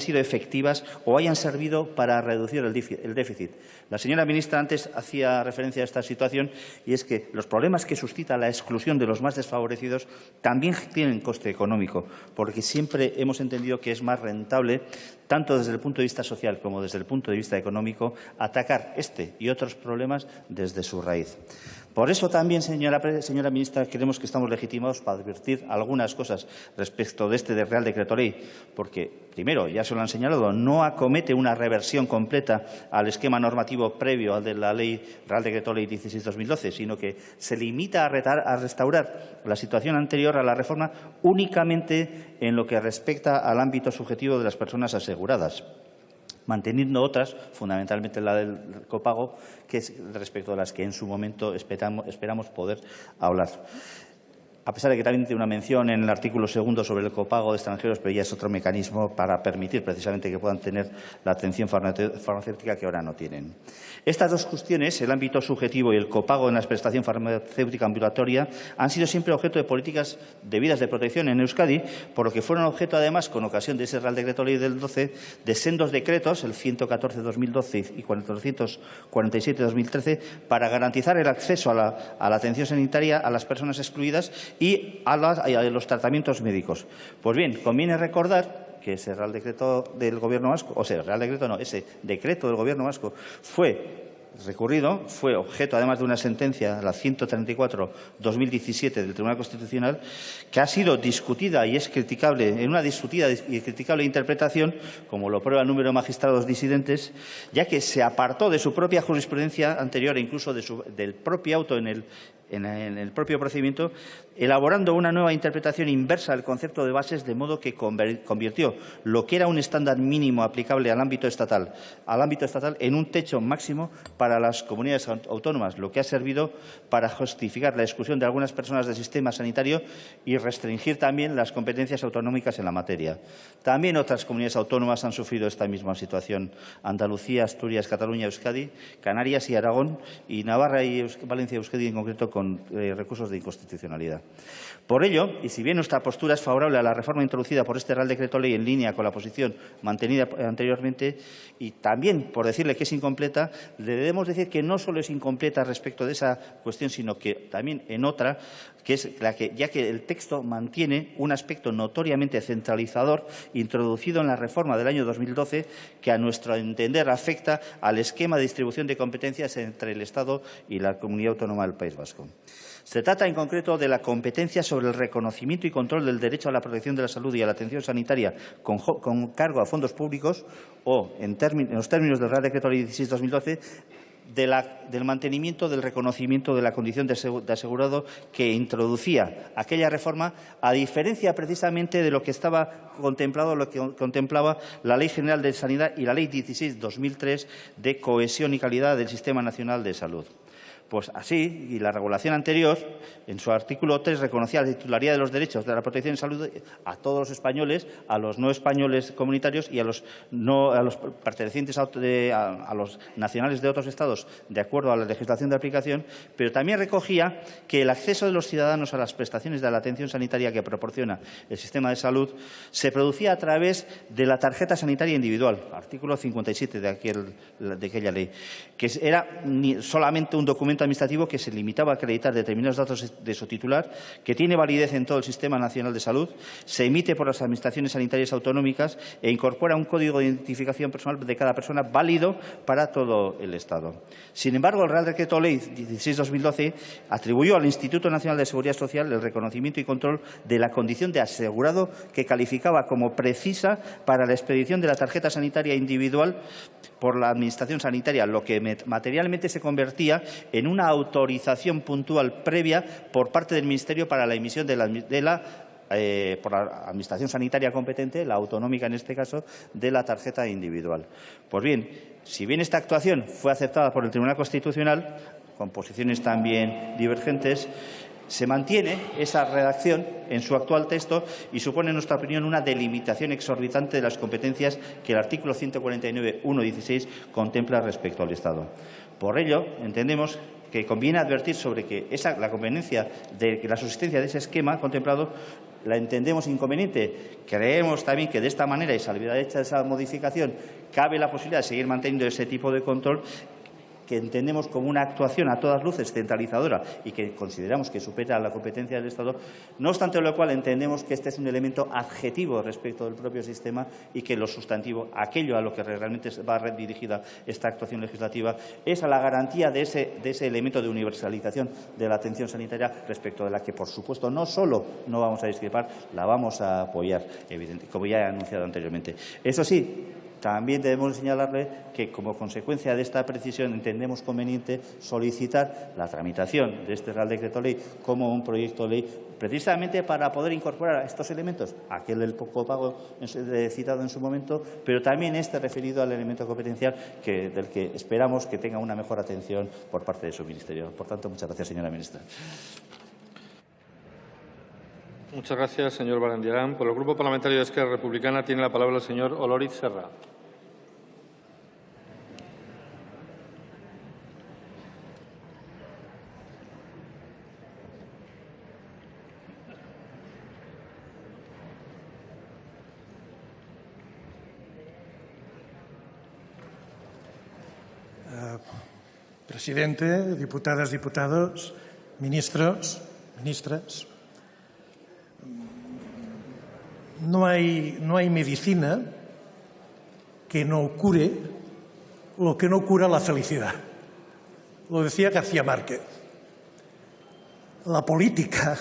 sido efectivas o hayan servido para reducir el déficit. La señora ministra antes hacía referencia a esta situación y es que los problemas que suscita la exclusión de los más desfavorecidos también tienen coste económico, porque siempre hemos entendido que es más rentable, tanto desde el punto de vista social como desde el punto de vista económico, atacar este y otros problemas desde su raíz. Por eso también, señora ministra, creemos que estamos legitimados para advertir algunas cosas respecto de este Real Decreto Ley, porque, primero, ya se lo han señalado, no acomete una reversión completa al esquema normativo previo al de la Real Decreto Ley 16/2012, sino que se limita a restaurar la situación anterior a la reforma únicamente en lo que respecta al ámbito subjetivo de las personas aseguradas, manteniendo otras, fundamentalmente la del copago, que es respecto de las que en su momento esperamos poder hablar. A pesar de que también tiene una mención en el artículo 2 sobre el copago de extranjeros, pero ya es otro mecanismo para permitir precisamente que puedan tener la atención farmacéutica que ahora no tienen. Estas dos cuestiones, el ámbito subjetivo y el copago en la prestación farmacéutica ambulatoria, han sido siempre objeto de políticas debidas de protección en Euskadi, por lo que fueron objeto, además, con ocasión de ese Real Decreto Ley del 12, de sendos decretos, el 114/2012 y 447/2013, para garantizar el acceso a la atención sanitaria a las personas excluidas y a los tratamientos médicos. Pues bien, conviene recordar que ese Real Decreto del Gobierno vasco, ese decreto del Gobierno vasco fue recurrido fue objeto, además de una sentencia, la 134/2017 del Tribunal Constitucional, que ha sido discutida y es criticable, en una discutida y criticable interpretación, como lo prueba el número de magistrados disidentes, ya que se apartó de su propia jurisprudencia anterior e incluso del propio auto en el propio procedimiento, elaborando una nueva interpretación inversa del concepto de bases, de modo que convirtió lo que era un estándar mínimo aplicable al ámbito estatal en un techo máximo para las comunidades autónomas, lo que ha servido para justificar la exclusión de algunas personas del sistema sanitario y restringir también las competencias autonómicas en la materia. También otras comunidades autónomas han sufrido esta misma situación: Andalucía, Asturias, Cataluña, Euskadi, Canarias y Aragón, y Navarra y Valencia y Euskadi en concreto con recursos de inconstitucionalidad. Por ello, y si bien nuestra postura es favorable a la reforma introducida por este Real Decreto Ley en línea con la posición mantenida anteriormente, y también por decirle que es incompleta, le debemos decir que no solo es incompleta respecto de esa cuestión, sino que también en otra, que es ya que el texto mantiene un aspecto notoriamente centralizador introducido en la reforma del año 2012, que a nuestro entender afecta al esquema de distribución de competencias entre el Estado y la Comunidad Autónoma del País Vasco. Se trata, en concreto, de la competencia sobre el reconocimiento y control del derecho a la protección de la salud y a la atención sanitaria con cargo a fondos públicos, o, en los términos del Real Decreto Ley 16/2012, del mantenimiento del reconocimiento de la condición de asegurado que introducía aquella reforma, a diferencia precisamente de lo que estaba contemplado, lo que contemplaba la Ley General de Sanidad y la Ley 16/2003 de cohesión y calidad del Sistema Nacional de Salud. Pues así, y la regulación anterior, en su artículo 3, reconocía la titularidad de los derechos de la protección de salud a todos los españoles, a los no españoles comunitarios y a los pertenecientes a los nacionales de otros estados, de acuerdo a la legislación de aplicación, pero también recogía que el acceso de los ciudadanos a las prestaciones de la atención sanitaria que proporciona el sistema de salud se producía a través de la tarjeta sanitaria individual, artículo 57 de aquella ley, que era solamente un documento administrativo que se limitaba a acreditar determinados datos de su titular, que tiene validez en todo el Sistema Nacional de Salud, se emite por las administraciones sanitarias autonómicas e incorpora un código de identificación personal de cada persona válido para todo el Estado. Sin embargo, el Real Decreto Ley 16/2012 atribuyó al Instituto Nacional de Seguridad Social el reconocimiento y control de la condición de asegurado, que calificaba como precisa para la expedición de la tarjeta sanitaria individual por la Administración sanitaria, lo que materialmente se convertía en una autorización puntual previa por parte del Ministerio para la emisión por la Administración sanitaria competente, la autonómica en este caso, de la tarjeta individual. Pues bien, si bien esta actuación fue aceptada por el Tribunal Constitucional, con posiciones también divergentes, se mantiene esa redacción en su actual texto y supone, en nuestra opinión, una delimitación exorbitante de las competencias que el artículo 149.1.16 contempla respecto al Estado. Por ello, entendemos que conviene advertir sobre que la conveniencia de que la subsistencia de ese esquema contemplado la entendemos inconveniente. Creemos también que de esta manera, y salvedad hecha esa modificación, cabe la posibilidad de seguir manteniendo ese tipo de control, que entendemos como una actuación a todas luces centralizadora y que consideramos que supera la competencia del Estado, no obstante lo cual entendemos que este es un elemento adjetivo respecto del propio sistema y que lo sustantivo, aquello a lo que realmente va dirigida esta actuación legislativa, es a la garantía de ese elemento de universalización de la atención sanitaria, respecto de la que, por supuesto, no solo no vamos a discrepar, la vamos a apoyar, evidente, como ya he anunciado anteriormente. Eso sí, también debemos señalarle que, como consecuencia de esta precisión, entendemos conveniente solicitar la tramitación de este Real Decreto Ley como un proyecto de ley, precisamente para poder incorporar estos elementos, aquel del poco pago citado en su momento, pero también este referido al elemento competencial del que esperamos que tenga una mejor atención por parte de su Ministerio. Por tanto, muchas gracias, señora ministra. Muchas gracias, señor Barandiarán. Por el Grupo Parlamentario de Esquerra Republicana tiene la palabra el señor Oloriz Serra. Presidente, diputadas, diputados, ministros, ministras. No hay medicina que no cure lo que no cura la felicidad. lo decía García Márquez. La política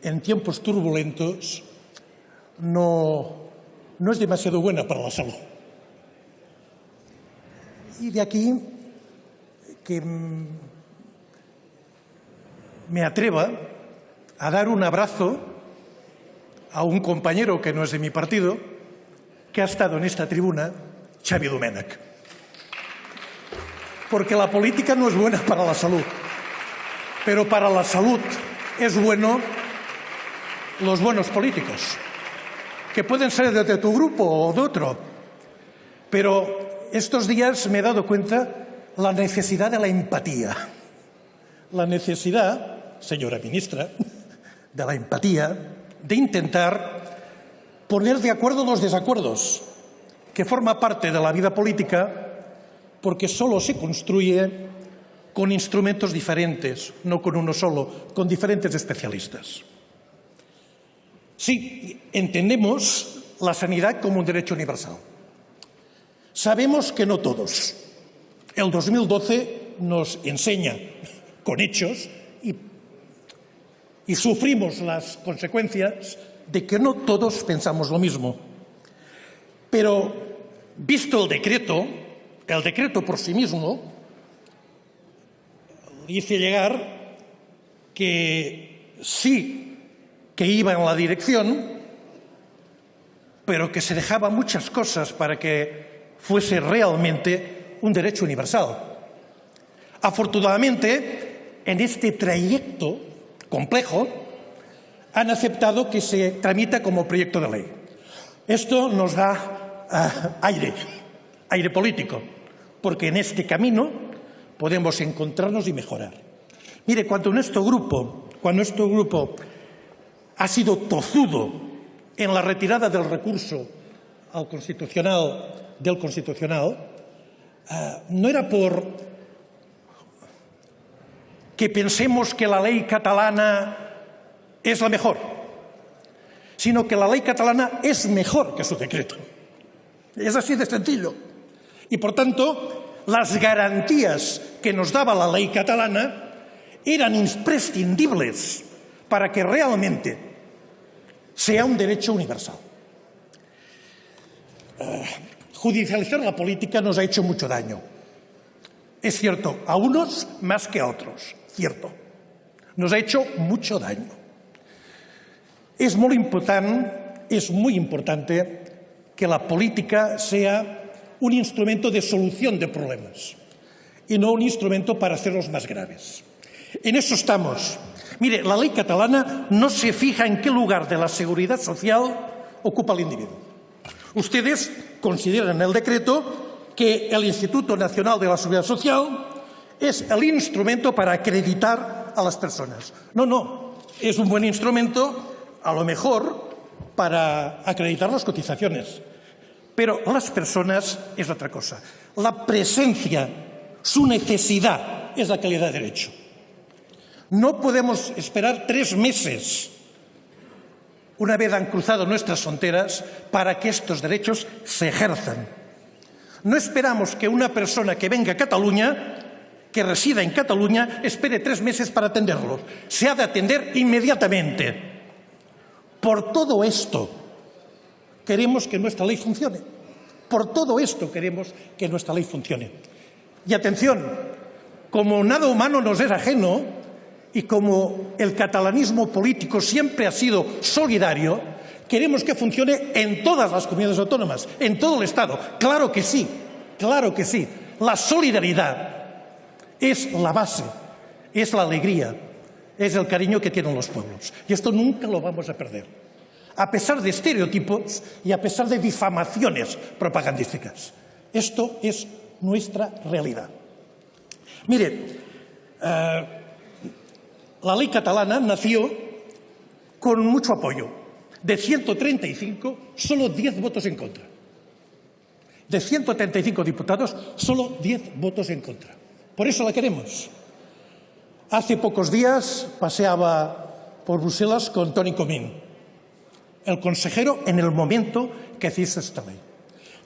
en tiempos turbulentos no es demasiado buena para la salud. Y de aquí que me atreva a dar un abrazo a un compañero que no es de mi partido, que ha estado en esta tribuna, Xavi Domènech. Porque la política no es buena para la salud, pero para la salud es bueno los buenos políticos, que pueden ser de tu grupo o de otro. Pero estos días me he dado cuenta la necesidad de la empatía. La necesidad, señora ministra, de la empatía, de intentar poner de acuerdo los desacuerdos, que forma parte de la vida política, porque solo se construye con instrumentos diferentes, no con uno solo, con diferentes especialistas. Sí, entendemos la sanidad como un derecho universal. Sabemos que no todos. El 2012 nos enseña con hechos y sufrimos las consecuencias de que no todos pensamos lo mismo. Pero, visto el decreto por sí mismo hice llegar que sí que iba en la dirección, pero que se dejaba muchas cosas para que fuese realmente un derecho universal. Afortunadamente, en este trayecto complejo, han aceptado que se tramita como proyecto de ley. Esto nos da aire político, porque en este camino podemos encontrarnos y mejorar. Mire, cuando nuestro grupo ha sido tozudo en la retirada del recurso del Constitucional, no era por que pensemos que la ley catalana es la mejor, sino que la ley catalana es mejor que su decreto. Es así de sencillo. Y, por tanto, las garantías que nos daba la ley catalana eran imprescindibles para que realmente sea un derecho universal. Judicializar la política nos ha hecho mucho daño. Es cierto, a unos más que a otros, cierto. Nos ha hecho mucho daño. Es muy importante que la política sea un instrumento de solución de problemas y no un instrumento para hacerlos más graves. En eso estamos. Mire, la ley catalana no se fija en qué lugar de la seguridad social ocupa el individuo. Ustedes consideran en el decreto que el Instituto Nacional de la Seguridad Social es el instrumento para acreditar a las personas. No, es un buen instrumento, a lo mejor, para acreditar las cotizaciones. Pero las personas es otra cosa. La presencia, su necesidad, es la calidad de derecho. No podemos esperar 3 meses, una vez han cruzado nuestras fronteras, para que estos derechos se ejerzan. No esperamos que una persona que venga a Cataluña, que resida en Cataluña, espere 3 meses para atenderlo. Se ha de atender inmediatamente. Por todo esto, queremos que nuestra ley funcione. Por todo esto queremos que nuestra ley funcione. Y atención, como nada humano nos es ajeno y como el catalanismo político siempre ha sido solidario, queremos que funcione en todas las comunidades autónomas, en todo el Estado. Claro que sí, claro que sí. La solidaridad es la base, es la alegría, es el cariño que tienen los pueblos. Y esto nunca lo vamos a perder, a pesar de estereotipos y a pesar de difamaciones propagandísticas. Esto es nuestra realidad. Mire, la ley catalana nació con mucho apoyo. De 135, solo 10 votos en contra. De 135 diputados, solo 10 votos en contra. Por eso la queremos. Hace pocos días paseaba por Bruselas con Toni Comín, el consejero en el momento que hizo esta ley.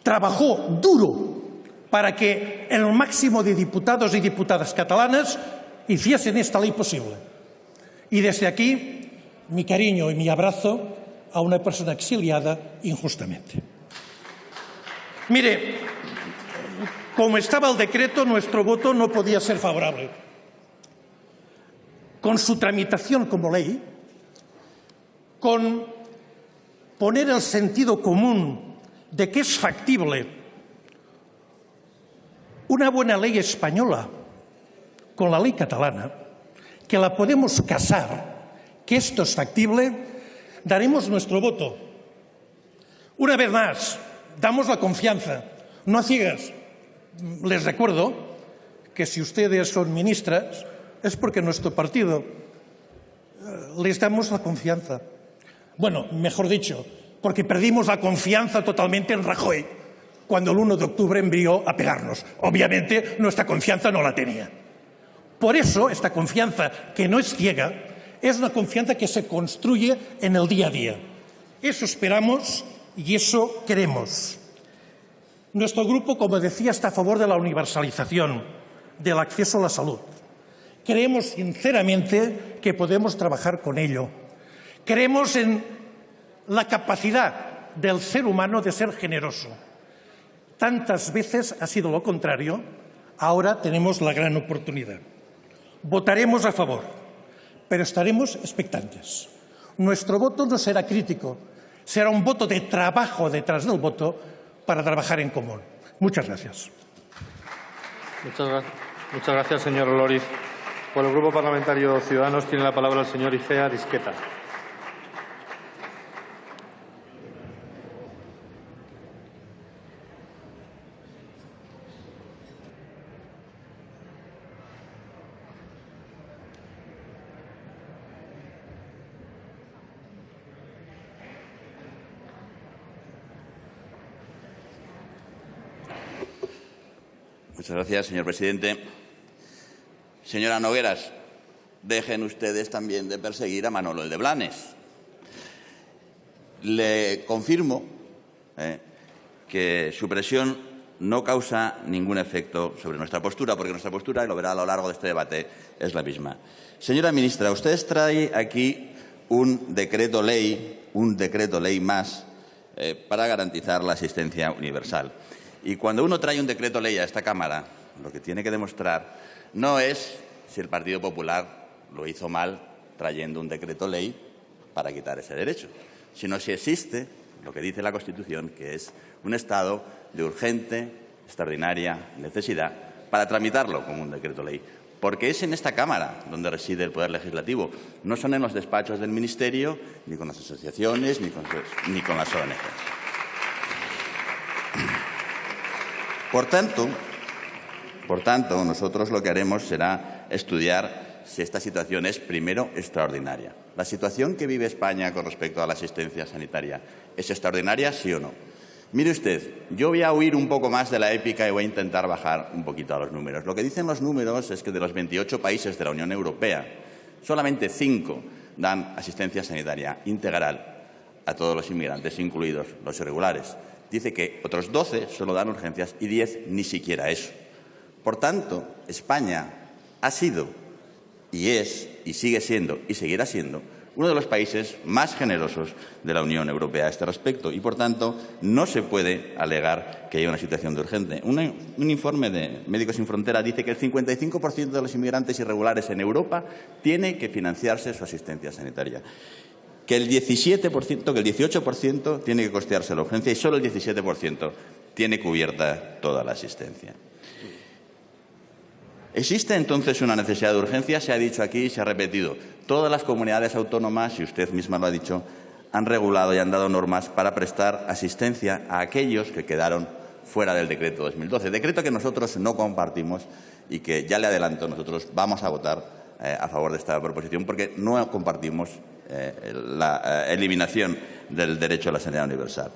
Trabajó duro para que el máximo de diputados y diputadas catalanas hiciesen esta ley posible. Y desde aquí, mi cariño y mi abrazo a una persona exiliada injustamente. Mire, como estaba el decreto, nuestro voto no podía ser favorable. Con su tramitación como ley, con poner el sentido común de que es factible una buena ley española con la ley catalana, que la podemos casar, que esto es factible, daremos nuestro voto. Una vez más, damos la confianza, no a ciegas. Les recuerdo que si ustedes son ministras es porque nuestro partido les damos la confianza. Bueno, mejor dicho, porque perdimos la confianza totalmente en Rajoy cuando el 1 de octubre envió a pegarnos. Obviamente, nuestra confianza no la tenía. Por eso, esta confianza, que no es ciega, es una confianza que se construye en el día a día. Eso esperamos y eso queremos. Nuestro grupo, como decía, está a favor de la universalización del acceso a la salud. Creemos sinceramente que podemos trabajar con ello. Creemos en la capacidad del ser humano de ser generoso. Tantas veces ha sido lo contrario, ahora tenemos la gran oportunidad. Votaremos a favor, pero estaremos expectantes. Nuestro voto no será crítico, será un voto de trabajo detrás del voto para trabajar en común. Muchas gracias. Muchas gracias, señor Oloriz. Por el Grupo Parlamentario Ciudadanos tiene la palabra el señor Icea Risqueta. Muchas gracias, señor presidente. Señora Nogueras, dejen ustedes también de perseguir a Manolo el de Blanes. Le confirmo que su presión no causa ningún efecto sobre nuestra postura, porque nuestra postura, y lo verá a lo largo de este debate, es la misma. Señora ministra, usted trae aquí un decreto ley más para garantizar la asistencia universal. Y cuando uno trae un decreto ley a esta Cámara, lo que tiene que demostrar no es si el Partido Popular lo hizo mal trayendo un decreto ley para quitar ese derecho, sino si existe lo que dice la Constitución, que es un estado de urgente, extraordinaria necesidad para tramitarlo como un decreto ley. Porque es en esta Cámara donde reside el Poder Legislativo, no son en los despachos del Ministerio, ni con las asociaciones, ni con las ONG. Por tanto, nosotros lo que haremos será estudiar si esta situación es, primero, extraordinaria. ¿La situación que vive España con respecto a la asistencia sanitaria es extraordinaria, sí o no? Mire usted, yo voy a huir un poco más de la épica y voy a intentar bajar un poquito a los números. Lo que dicen los números es que de los 28 países de la Unión Europea, solamente 5 dan asistencia sanitaria integral a todos los inmigrantes, incluidos los irregulares. Dice que otros 12 solo dan urgencias y 10 ni siquiera eso. Por tanto, España ha sido y es y sigue siendo y seguirá siendo uno de los países más generosos de la Unión Europea a este respecto y, por tanto, no se puede alegar que haya una situación de urgente. Un informe de Médicos Sin Fronteras dice que el 55% de los inmigrantes irregulares en Europa tiene que financiarse su asistencia sanitaria, que el 18% tiene que costearse la urgencia y solo el 17% tiene cubierta toda la asistencia. ¿Existe entonces una necesidad de urgencia? Se ha dicho aquí y se ha repetido. Todas las comunidades autónomas, y usted misma lo ha dicho, han regulado y han dado normas para prestar asistencia a aquellos que quedaron fuera del decreto 2012. Decreto que nosotros no compartimos y que, ya le adelanto, nosotros vamos a votar a favor de esta proposición porque no compartimos la eliminación del derecho a la sanidad universal.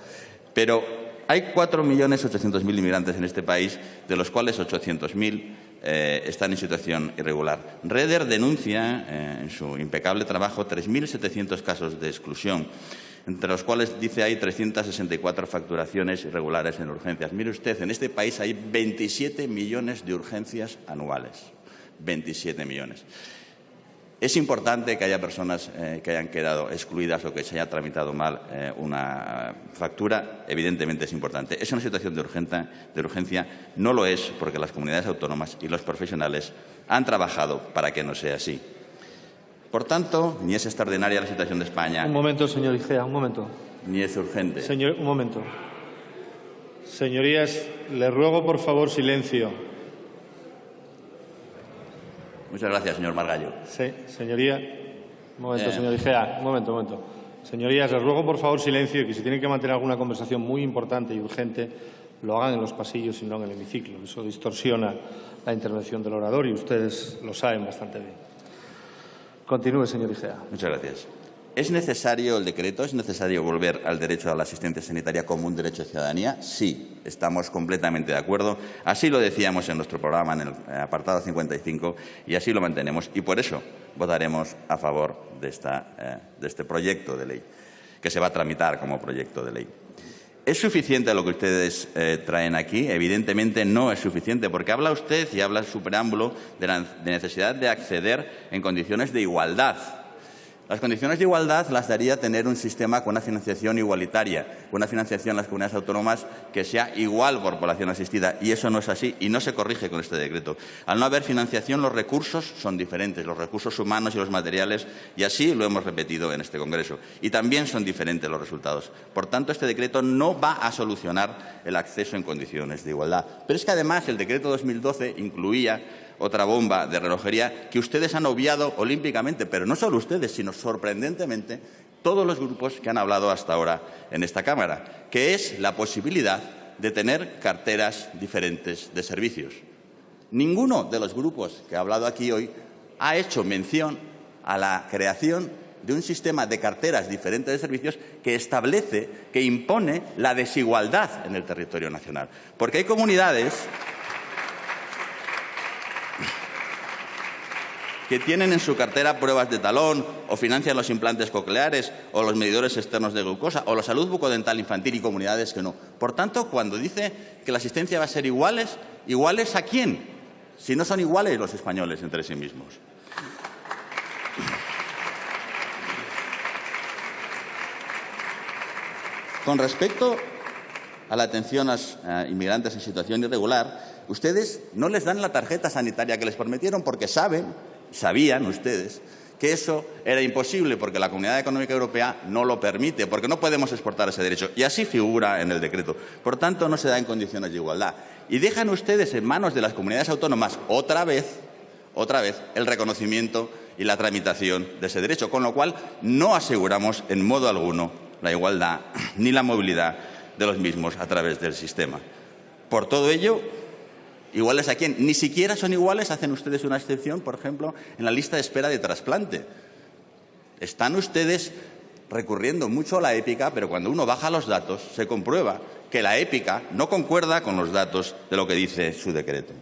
Pero hay 4.800.000 inmigrantes en este país, de los cuales 800.000 están en situación irregular. Reder denuncia en su impecable trabajo 3.700 casos de exclusión. entre los cuales dice hay 364 facturaciones irregulares en urgencias. Mire usted, en este país hay 27 millones de urgencias anuales. 27 millones. Es importante que haya personas que hayan quedado excluidas o que se haya tramitado mal una factura. Evidentemente es importante. Es una situación de urgencia. No lo es porque las comunidades autónomas y los profesionales han trabajado para que no sea así. Por tanto, ni es extraordinaria la situación de España. Un momento, señor Igea, un momento. Ni es urgente. Señor, un momento. Señorías, les ruego por favor silencio. Muchas gracias, señor Margallo. Sí, señoría. Un momento, señor Igea. Un momento. Señorías, les ruego por favor silencio y que si tienen que mantener alguna conversación muy importante y urgente, lo hagan en los pasillos y no en el hemiciclo. Eso distorsiona la intervención del orador y ustedes lo saben bastante bien. Continúe, señor Igea. Muchas gracias. ¿Es necesario el decreto? ¿Es necesario volver al derecho a la asistencia sanitaria como un derecho de ciudadanía? Sí, estamos completamente de acuerdo. Así lo decíamos en nuestro programa, en el apartado 55, y así lo mantenemos. Y por eso votaremos a favor de este proyecto de ley, que se va a tramitar como proyecto de ley. ¿Es suficiente lo que ustedes traen aquí? Evidentemente no es suficiente, porque habla usted y habla en su preámbulo de la necesidad de acceder en condiciones de igualdad. Las condiciones de igualdad las daría tener un sistema con una financiación igualitaria, con una financiación en las comunidades autónomas que sea igual por población asistida. Y eso no es así y no se corrige con este decreto. Al no haber financiación, los recursos son diferentes, los recursos humanos y los materiales, y así lo hemos repetido en este Congreso. Y también son diferentes los resultados. Por tanto, este decreto no va a solucionar el acceso en condiciones de igualdad. Pero es que, además, el decreto 2012 incluía otra bomba de relojería que ustedes han obviado olímpicamente, pero no solo ustedes, sino sorprendentemente todos los grupos que han hablado hasta ahora en esta Cámara, que es la posibilidad de tener carteras diferentes de servicios. Ninguno de los grupos que ha hablado aquí hoy ha hecho mención a la creación de un sistema de carteras diferentes de servicios que establece, que impone la desigualdad en el territorio nacional. Porque hay comunidades que tienen en su cartera pruebas de talón o financian los implantes cocleares o los medidores externos de glucosa o la salud bucodental infantil y comunidades que no. Por tanto, cuando dice que la asistencia va a ser ¿iguales a quién? Si no son iguales los españoles entre sí mismos. Con respecto a la atención a inmigrantes en situación irregular, ustedes no les dan la tarjeta sanitaria que les prometieron porque sabían ustedes que eso era imposible porque la Comunidad Económica Europea no lo permite, porque no podemos exportar ese derecho. Y así figura en el decreto. Por tanto, no se da en condiciones de igualdad. Y dejan ustedes en manos de las comunidades autónomas otra vez, el reconocimiento y la tramitación de ese derecho, con lo cual no aseguramos en modo alguno la igualdad ni la movilidad de los mismos a través del sistema. Por todo ello, ¿iguales a quién? Ni siquiera son iguales, hacen ustedes una excepción, por ejemplo, en la lista de espera de trasplante. Están ustedes recurriendo mucho a la épica, pero cuando uno baja los datos se comprueba que la épica no concuerda con los datos de lo que dice su decreto.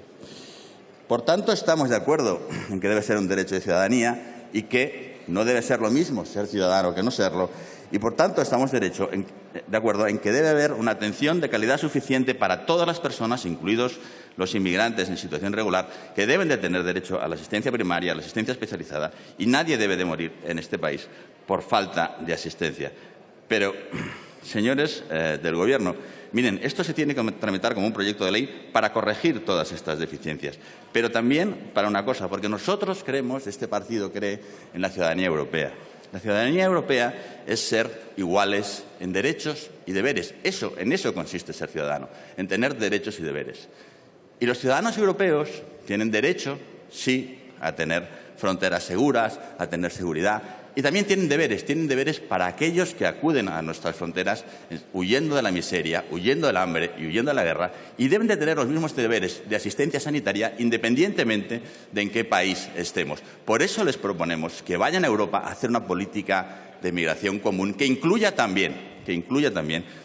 Por tanto, estamos de acuerdo en que debe ser un derecho de ciudadanía y que no debe ser lo mismo ser ciudadano que no serlo. Y, por tanto, estamos de acuerdo en que debe haber una atención de calidad suficiente para todas las personas, incluidos los inmigrantes en situación regular, que deben de tener derecho a la asistencia primaria, a la asistencia especializada, y nadie debe de morir en este país por falta de asistencia. Pero, señores del Gobierno, miren, esto se tiene que tramitar como un proyecto de ley para corregir todas estas deficiencias, pero también para una cosa, porque nosotros creemos, este partido cree en la ciudadanía europea. La ciudadanía europea es ser iguales en derechos y deberes. En eso consiste ser ciudadano, en tener derechos y deberes. Y los ciudadanos europeos tienen derecho, sí, a tener fronteras seguras, a tener seguridad. Y también tienen deberes para aquellos que acuden a nuestras fronteras huyendo de la miseria, huyendo del hambre y huyendo de la guerra, y deben de tener los mismos deberes de asistencia sanitaria independientemente de en qué país estemos. Por eso les proponemos que vayan a Europa a hacer una política de migración común que incluya también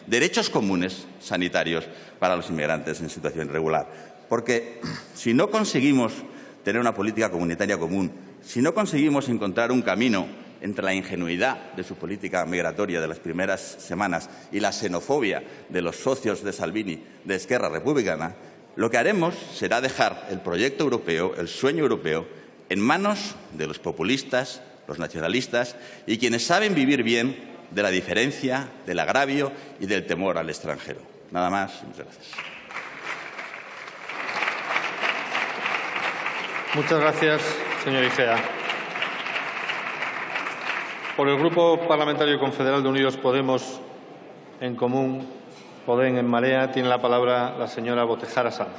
derechos comunes sanitarios para los inmigrantes en situación irregular. Porque si no conseguimos tener una política comunitaria común, si no conseguimos encontrar un camino entre la ingenuidad de su política migratoria de las primeras semanas y la xenofobia de los socios de Salvini de Esquerra Republicana, lo que haremos será dejar el proyecto europeo, el sueño europeo, en manos de los populistas, los nacionalistas y quienes saben vivir bien de la diferencia, del agravio y del temor al extranjero. Nada más. Muchas gracias. Muchas gracias, señor Igea. Por el Grupo Parlamentario Confederal de Unidos Podemos, en Común, Podem en Marea, tiene la palabra la señora Botejara Sanz.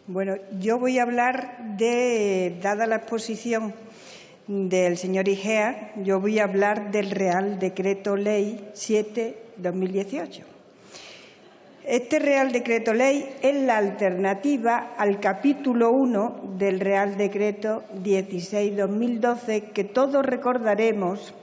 Bueno, yo voy a hablar dada la exposición del señor Igea, yo voy a hablar del Real Decreto Ley 7/2018. Este Real Decreto Ley es la alternativa al capítulo 1 del Real Decreto 16/2012, que todos recordaremos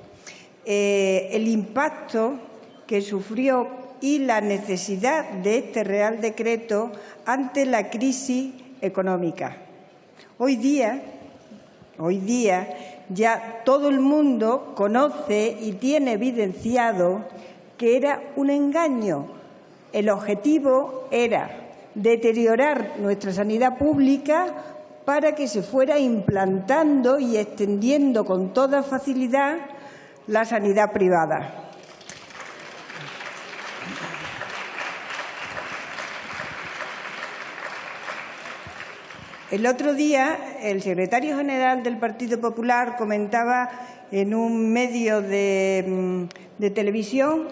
el impacto que sufrió y la necesidad de este Real Decreto ante la crisis económica. Hoy día ya todo el mundo conoce y tiene evidenciado que era un engaño. El objetivo era deteriorar nuestra sanidad pública para que se fuera implantando y extendiendo con toda facilidad la sanidad privada. El otro día, el secretario general del Partido Popular comentaba en un medio de televisión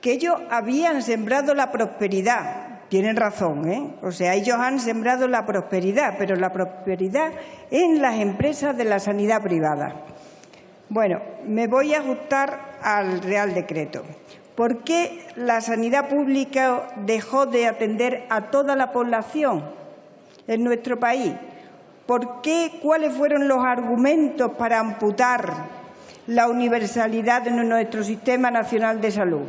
que ellos habían sembrado la prosperidad. Tienen razón, ¿eh? O sea, ellos han sembrado la prosperidad, pero la prosperidad en las empresas de la sanidad privada. Bueno, me voy a ajustar al Real Decreto. ¿Por qué la sanidad pública dejó de atender a toda la población en nuestro país? ¿Por qué? ¿Cuáles fueron los argumentos para amputar la universalidad de nuestro Sistema Nacional de Salud?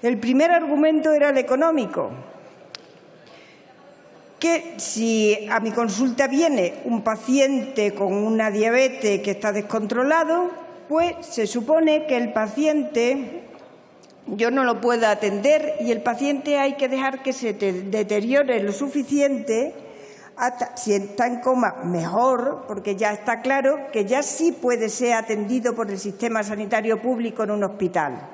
El primer argumento era el económico, que si a mi consulta viene un paciente con una diabetes que está descontrolado, pues se supone que el paciente yo no lo puedo atender y el paciente hay que dejar que se deteriore lo suficiente hasta, si está en coma, mejor, porque ya está claro que ya sí puede ser atendido por el sistema sanitario público en un hospital.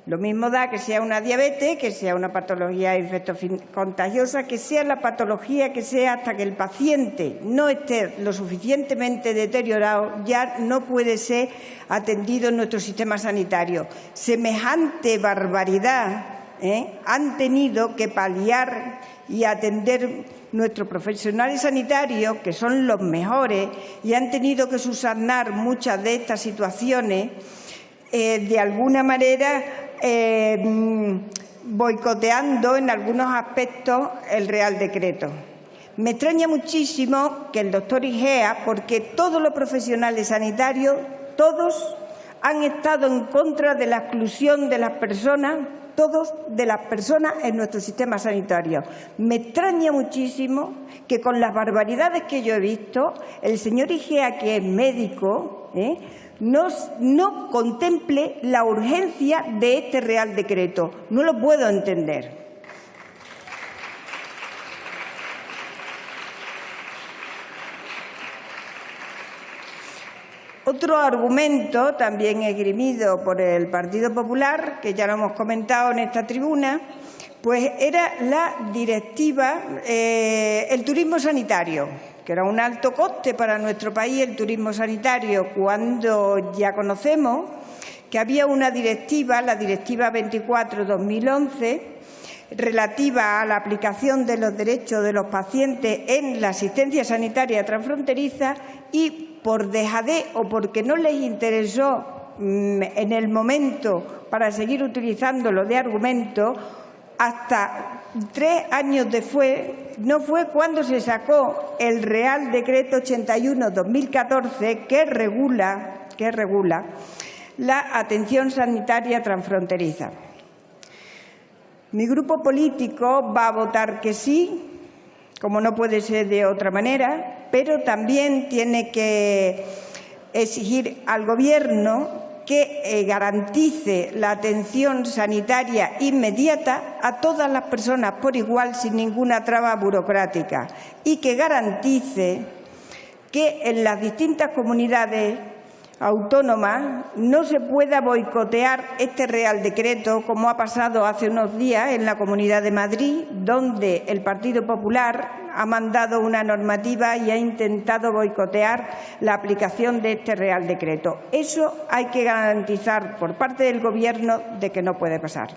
Lo mismo da que sea una diabetes, que sea una patología infectocontagiosa, que sea la patología que sea, hasta que el paciente no esté lo suficientemente deteriorado, ya no puede ser atendido en nuestro sistema sanitario. Semejante barbaridad han tenido que paliar y atender nuestros profesionales sanitarios, que son los mejores, y han tenido que subsanar muchas de estas situaciones de alguna manera boicoteando en algunos aspectos el Real Decreto. Me extraña muchísimo que el doctor Igea, porque todos los profesionales sanitarios, todos han estado en contra de la exclusión de las personas, todos de las personas en nuestro sistema sanitario. Me extraña muchísimo que con las barbaridades que yo he visto, el señor Igea, que es médico, no contemple la urgencia de este Real Decreto. No lo puedo entender. Otro argumento, también esgrimido por el Partido Popular, que ya lo hemos comentado en esta tribuna, pues era la directiva, el turismo sanitario, que era un alto coste para nuestro país el turismo sanitario, cuando ya conocemos que había una directiva, la Directiva 24/2011, relativa a la aplicación de los derechos de los pacientes en la asistencia sanitaria transfronteriza, y por dejadez o porque no les interesó en el momento para seguir utilizándolo de argumento, hasta 3 años después, no fue cuando se sacó el Real Decreto 81/2014 que regula la atención sanitaria transfronteriza. Mi grupo político va a votar que sí, como no puede ser de otra manera, pero también tiene que exigir al Gobierno que garantice la atención sanitaria inmediata a todas las personas por igual, sin ninguna traba burocrática, y que garantice que en las distintas comunidades autónomas no se pueda boicotear este Real Decreto, como ha pasado hace unos días en la Comunidad de Madrid, donde el Partido Popular ha mandado una normativa y ha intentado boicotear la aplicación de este Real Decreto. Eso hay que garantizar por parte del Gobierno de que no puede pasar.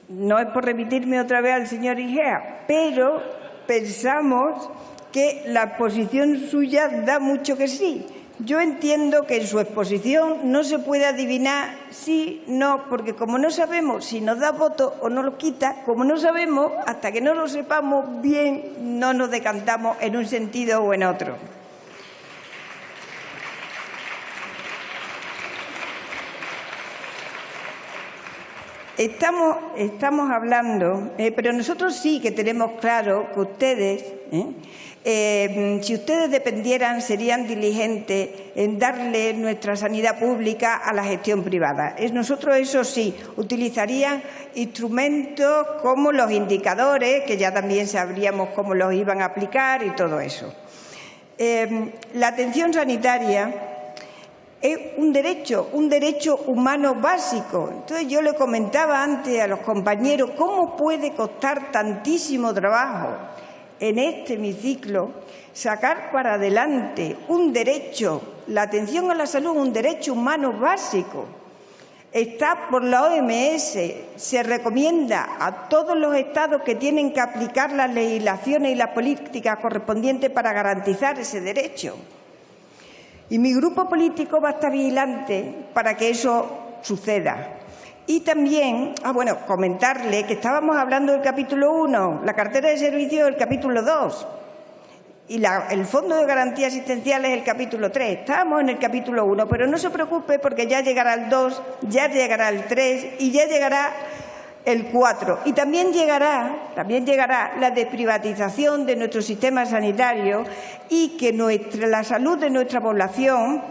No es por remitirme otra vez al señor Igea, pero pensamos que la exposición suya da mucho que sí. Yo entiendo que en su exposición no se puede adivinar sí, no, porque como no sabemos si nos da voto o no lo quita, como no sabemos, hasta que no lo sepamos bien, no nos decantamos en un sentido o en otro. Estamos hablando, pero nosotros sí que tenemos claro que ustedes, si ustedes dependieran, serían diligentes en darle nuestra sanidad pública a la gestión privada. Nosotros, eso sí, utilizarían instrumentos como los indicadores, que ya también sabríamos cómo los iban a aplicar y todo eso. La atención sanitaria es un derecho humano básico. Entonces, yo le comentaba antes a los compañeros cómo puede costar tantísimo trabajo en este hemiciclo sacar para adelante un derecho, la atención a la salud, un derecho humano básico. Está por la OMS, se recomienda a todos los Estados que tienen que aplicar las legislaciones y las políticas correspondientes para garantizar ese derecho. Y mi grupo político va a estar vigilante para que eso suceda. Y también, comentarle que estábamos hablando del capítulo 1, la cartera de servicios del capítulo 2 y el Fondo de Garantía Asistencial es el capítulo 3. Estábamos en el capítulo 1, pero no se preocupe porque ya llegará el 2, ya llegará el 3 y ya llegará el 4. Y también llegará la desprivatización de nuestro sistema sanitario y que la salud de nuestra población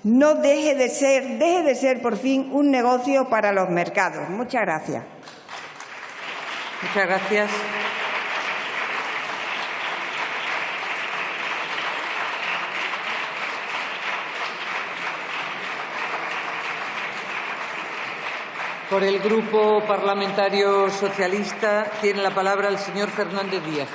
no deje de ser por fin un negocio para los mercados. Muchas gracias. Muchas gracias. Por el Grupo Parlamentario Socialista tiene la palabra el señor Fernández Díaz.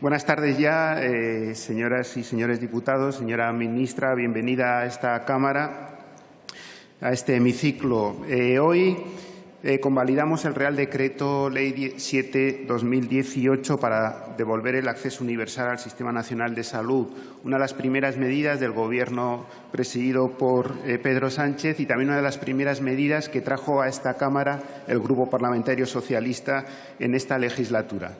Buenas tardes ya, señoras y señores diputados. Señora ministra, bienvenida a esta Cámara, a este hemiciclo. Hoy convalidamos el Real Decreto Ley 7/2018 para devolver el acceso universal al Sistema Nacional de Salud, una de las primeras medidas del Gobierno presidido por Pedro Sánchez y también una de las primeras medidas que trajo a esta Cámara el Grupo Parlamentario Socialista en esta legislatura.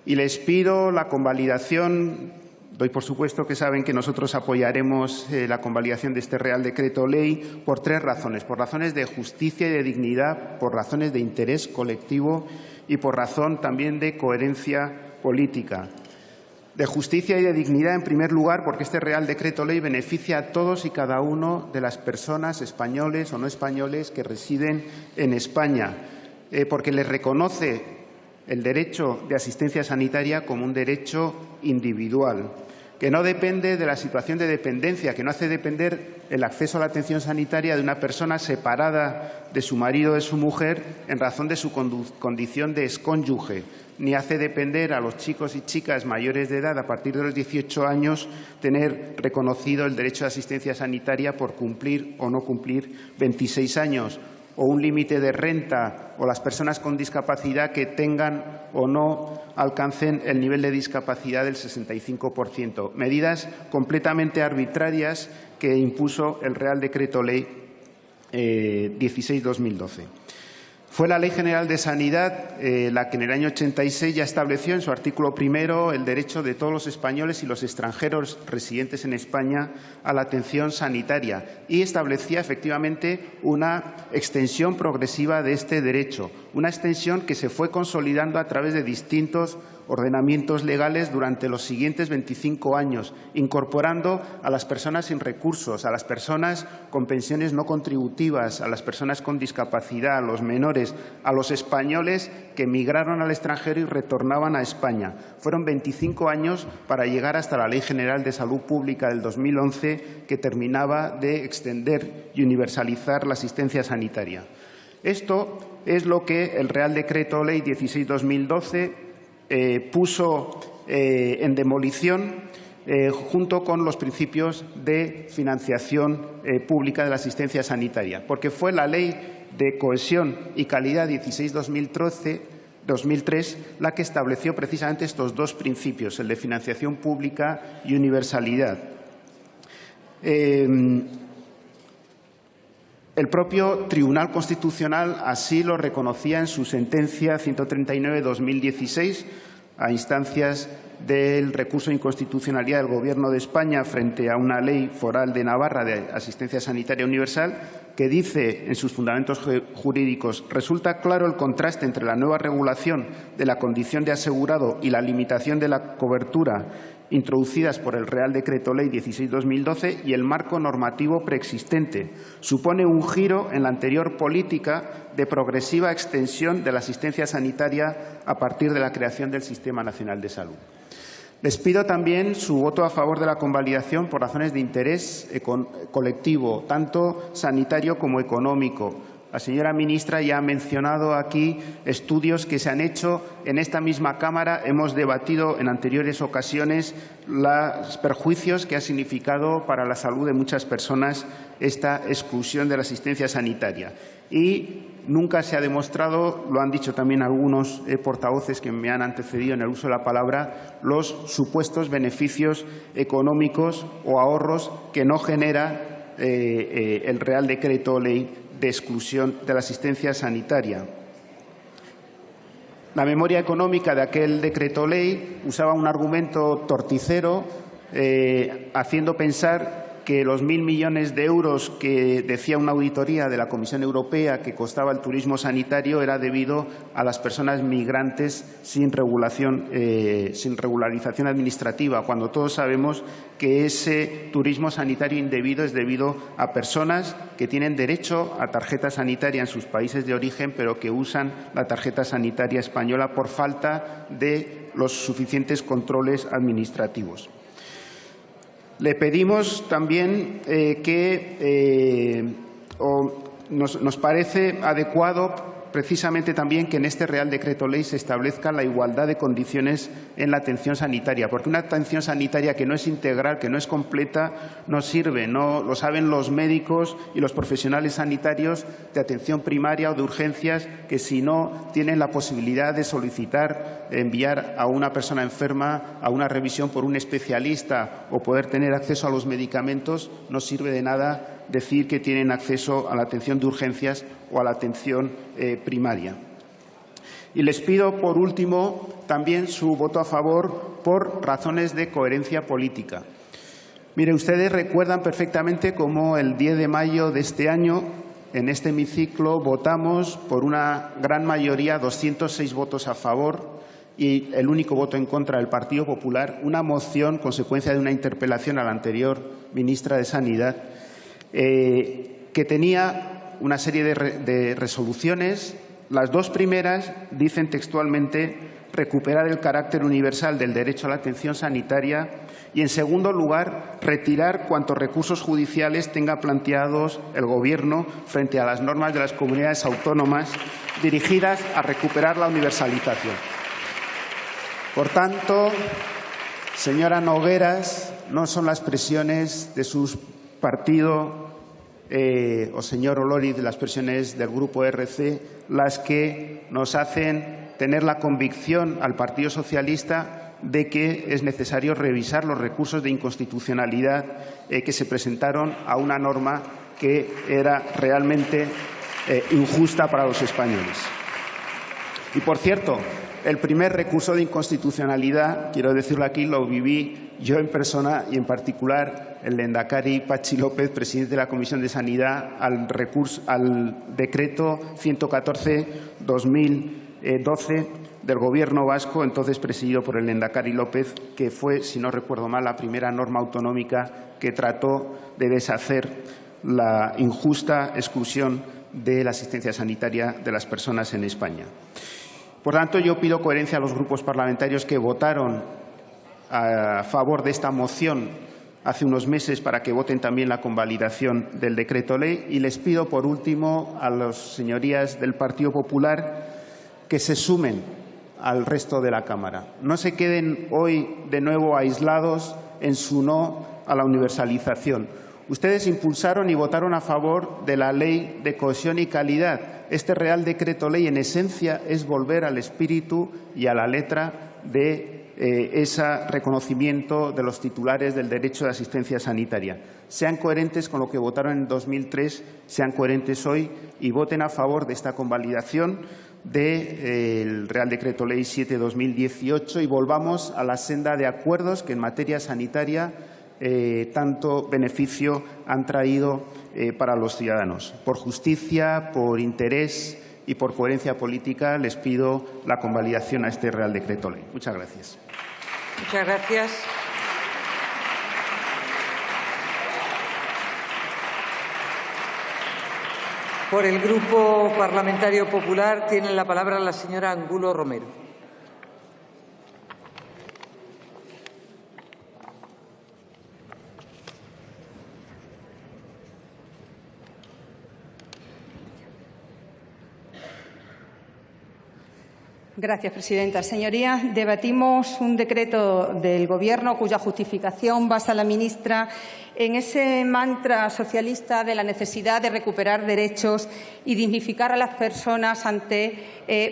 Y les pido la convalidación. Doy por supuesto que saben que nosotros apoyaremos la convalidación de este Real Decreto Ley por tres razones. Por razones de justicia y de dignidad, por razones de interés colectivo y por razón también de coherencia política. De justicia y de dignidad, en primer lugar, porque este Real Decreto Ley beneficia a todos y cada uno de las personas españoles o no españoles que residen en España, porque les reconoce el derecho de asistencia sanitaria como un derecho individual, que no depende de la situación de dependencia, que no hace depender el acceso a la atención sanitaria de una persona separada de su marido o de su mujer en razón de su condición de excónyuge, ni hace depender a los chicos y chicas mayores de edad a partir de los 18 años tener reconocido el derecho de asistencia sanitaria por cumplir o no cumplir 26 años. o un límite de renta o las personas con discapacidad que tengan o no alcancen el nivel de discapacidad del 65%. Medidas completamente arbitrarias que impuso el Real Decreto Ley 16/2012. Fue la Ley General de Sanidad la que en el año 86 ya estableció en su artículo primero el derecho de todos los españoles y los extranjeros residentes en España a la atención sanitaria y establecía efectivamente una extensión progresiva de este derecho, una extensión que se fue consolidando a través de distintos ordenamientos legales durante los siguientes 25 años, incorporando a las personas sin recursos, a las personas con pensiones no contributivas, a las personas con discapacidad, a los menores, a los españoles que emigraron al extranjero y retornaban a España. Fueron 25 años para llegar hasta la Ley General de Salud Pública del 2011, que terminaba de extender y universalizar la asistencia sanitaria. Esto es lo que el Real Decreto Ley 16/2012 puso en demolición junto con los principios de financiación pública de la asistencia sanitaria, porque fue la Ley de Cohesión y Calidad 16/2003 la que estableció precisamente estos dos principios, el de financiación pública y universalidad. El propio Tribunal Constitucional así lo reconocía en su sentencia 139/2016, a instancias del recurso de inconstitucionalidad del Gobierno de España frente a una ley foral de Navarra de asistencia sanitaria universal, que dice en sus fundamentos jurídicos: resulta claro el contraste entre la nueva regulación de la condición de asegurado y la limitación de la cobertura introducidas por el Real Decreto Ley 16/2012 y el marco normativo preexistente. Supone un giro en la anterior política de progresiva extensión de la asistencia sanitaria a partir de la creación del Sistema Nacional de Salud. Les pido también su voto a favor de la convalidación por razones de interés colectivo, tanto sanitario como económico. La señora ministra ya ha mencionado aquí estudios que se han hecho en esta misma Cámara. Hemos debatido en anteriores ocasiones los perjuicios que ha significado para la salud de muchas personas esta exclusión de la asistencia sanitaria. Y nunca se ha demostrado, lo han dicho también algunos portavoces que me han antecedido en el uso de la palabra, los supuestos beneficios económicos o ahorros que no genera el Real Decreto Ley de exclusión de la asistencia sanitaria. La memoria económica de aquel decreto ley usaba un argumento torticero, haciendo pensar que los 1.000 millones de euros que decía una auditoría de la Comisión Europea que costaba el turismo sanitario era debido a las personas migrantes sin regularización administrativa, cuando todos sabemos que ese turismo sanitario indebido es debido a personas que tienen derecho a tarjeta sanitaria en sus países de origen, pero que usan la tarjeta sanitaria española por falta de los suficientes controles administrativos. Le pedimos también nos parece adecuado precisamente también que en este Real Decreto Ley se establezca la igualdad de condiciones en la atención sanitaria, porque una atención sanitaria que no es integral, que no es completa, no sirve. No lo saben los médicos y los profesionales sanitarios de atención primaria o de urgencias, que si no tienen la posibilidad de solicitar enviar a una persona enferma a una revisión por un especialista o poder tener acceso a los medicamentos, no sirve de nada decir que tienen acceso a la atención de urgencias o a la atención primaria. Y les pido, por último, también su voto a favor por razones de coherencia política. Mire, ustedes recuerdan perfectamente cómo el 10 de mayo de este año, en este hemiciclo, votamos por una gran mayoría, 206 votos a favor y el único voto en contra del Partido Popular, una moción consecuencia de una interpelación a la anterior ministra de Sanidad, que tenía una serie de resoluciones. Las dos primeras dicen textualmente recuperar el carácter universal del derecho a la atención sanitaria y, en segundo lugar, retirar cuantos recursos judiciales tenga planteados el Gobierno frente a las normas de las comunidades autónomas dirigidas a recuperar la universalización. Por tanto, señora Nogueras, no son las presiones de su partido o señor Oloriz, las presiones del Grupo RC, las que nos hacen tener la convicción al Partido Socialista de que es necesario revisar los recursos de inconstitucionalidad que se presentaron a una norma que era realmente injusta para los españoles. Y, por cierto, el primer recurso de inconstitucionalidad, quiero decirlo aquí, lo viví yo en persona y en particular el lehendakari Patxi López, presidente de la Comisión de Sanidad, al decreto 114/2012 del Gobierno vasco, entonces presidido por el lehendakari López, que fue, si no recuerdo mal, la primera norma autonómica que trató de deshacer la injusta exclusión de la asistencia sanitaria de las personas en España. Por tanto, yo pido coherencia a los grupos parlamentarios que votaron a favor de esta moción hace unos meses para que voten también la convalidación del decreto ley, y les pido, por último, a las señorías del Partido Popular que se sumen al resto de la Cámara. No se queden hoy de nuevo aislados en su no a la universalización. Ustedes impulsaron y votaron a favor de la Ley de Cohesión y Calidad. Este Real Decreto Ley, en esencia, es volver al espíritu y a la letra de ese reconocimiento de los titulares del derecho de asistencia sanitaria. Sean coherentes con lo que votaron en 2003, sean coherentes hoy y voten a favor de esta convalidación del Real Decreto Ley 7/2018 y volvamos a la senda de acuerdos que en materia sanitaria tanto beneficio han traído para los ciudadanos. Por justicia, por interés y por coherencia política les pido la convalidación a este Real Decreto Ley. Muchas gracias. Muchas gracias. Por el Grupo Parlamentario Popular tiene la palabra la señora Angulo Romero. Gracias, presidenta. Señorías, debatimos un decreto del Gobierno cuya justificación basa la ministra en ese mantra socialista de la necesidad de recuperar derechos y dignificar a las personas ante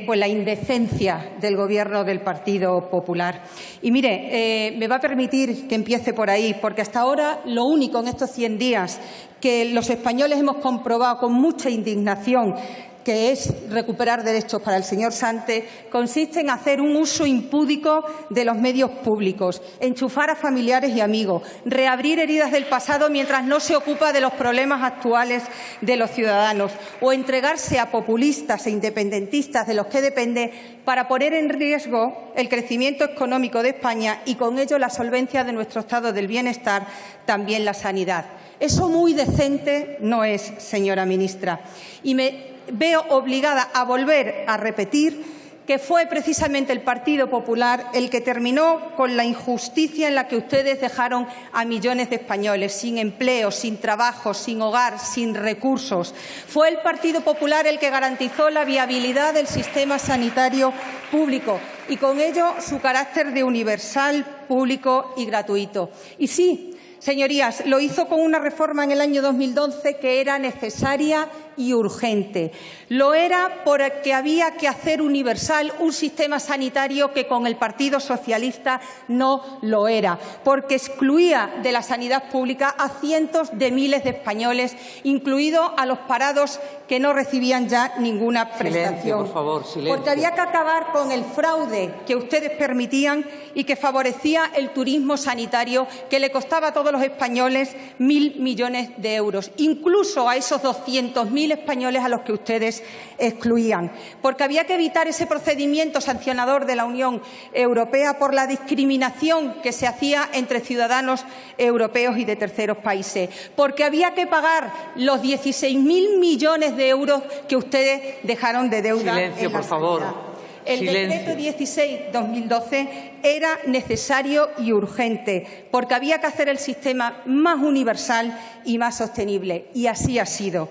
la indecencia del Gobierno del Partido Popular. Y mire, me va a permitir que empiece por ahí, porque hasta ahora lo único en estos 100 días que los españoles hemos comprobado con mucha indignación que es recuperar derechos para el señor Sánchez, consiste en hacer un uso impúdico de los medios públicos, enchufar a familiares y amigos, reabrir heridas del pasado mientras no se ocupa de los problemas actuales de los ciudadanos, o entregarse a populistas e independentistas de los que depende para poner en riesgo el crecimiento económico de España y con ello la solvencia de nuestro estado del bienestar, también la sanidad. Eso muy decente no es, señora ministra. Y me veo obligada a volver a repetir que fue precisamente el Partido Popular el que terminó con la injusticia en la que ustedes dejaron a millones de españoles sin empleo, sin trabajo, sin hogar, sin recursos. Fue el Partido Popular el que garantizó la viabilidad del sistema sanitario público y con ello su carácter de universal, público y gratuito. Y sí, señorías, lo hizo con una reforma en el año 2012 que era necesaria y urgente. Lo era porque había que hacer universal un sistema sanitario que con el Partido Socialista no lo era, porque excluía de la sanidad pública a cientos de miles de españoles, incluidos a los parados que no recibían ya ninguna prestación. Silencio, por favor, silencio. Porque había que acabar con el fraude que ustedes permitían y que favorecía el turismo sanitario, que le costaba a todos los españoles 1.000 millones de euros, incluso a esos 200.000 españoles a los que ustedes excluían. Porque había que evitar ese procedimiento sancionador de la Unión Europea por la discriminación que se hacía entre ciudadanos europeos y de terceros países. Porque había que pagar los 16.000 millones de euros que ustedes dejaron de deuda. Silencio, por favor. El decreto 16/2012 era necesario y urgente, porque había que hacer el sistema más universal y más sostenible, y así ha sido.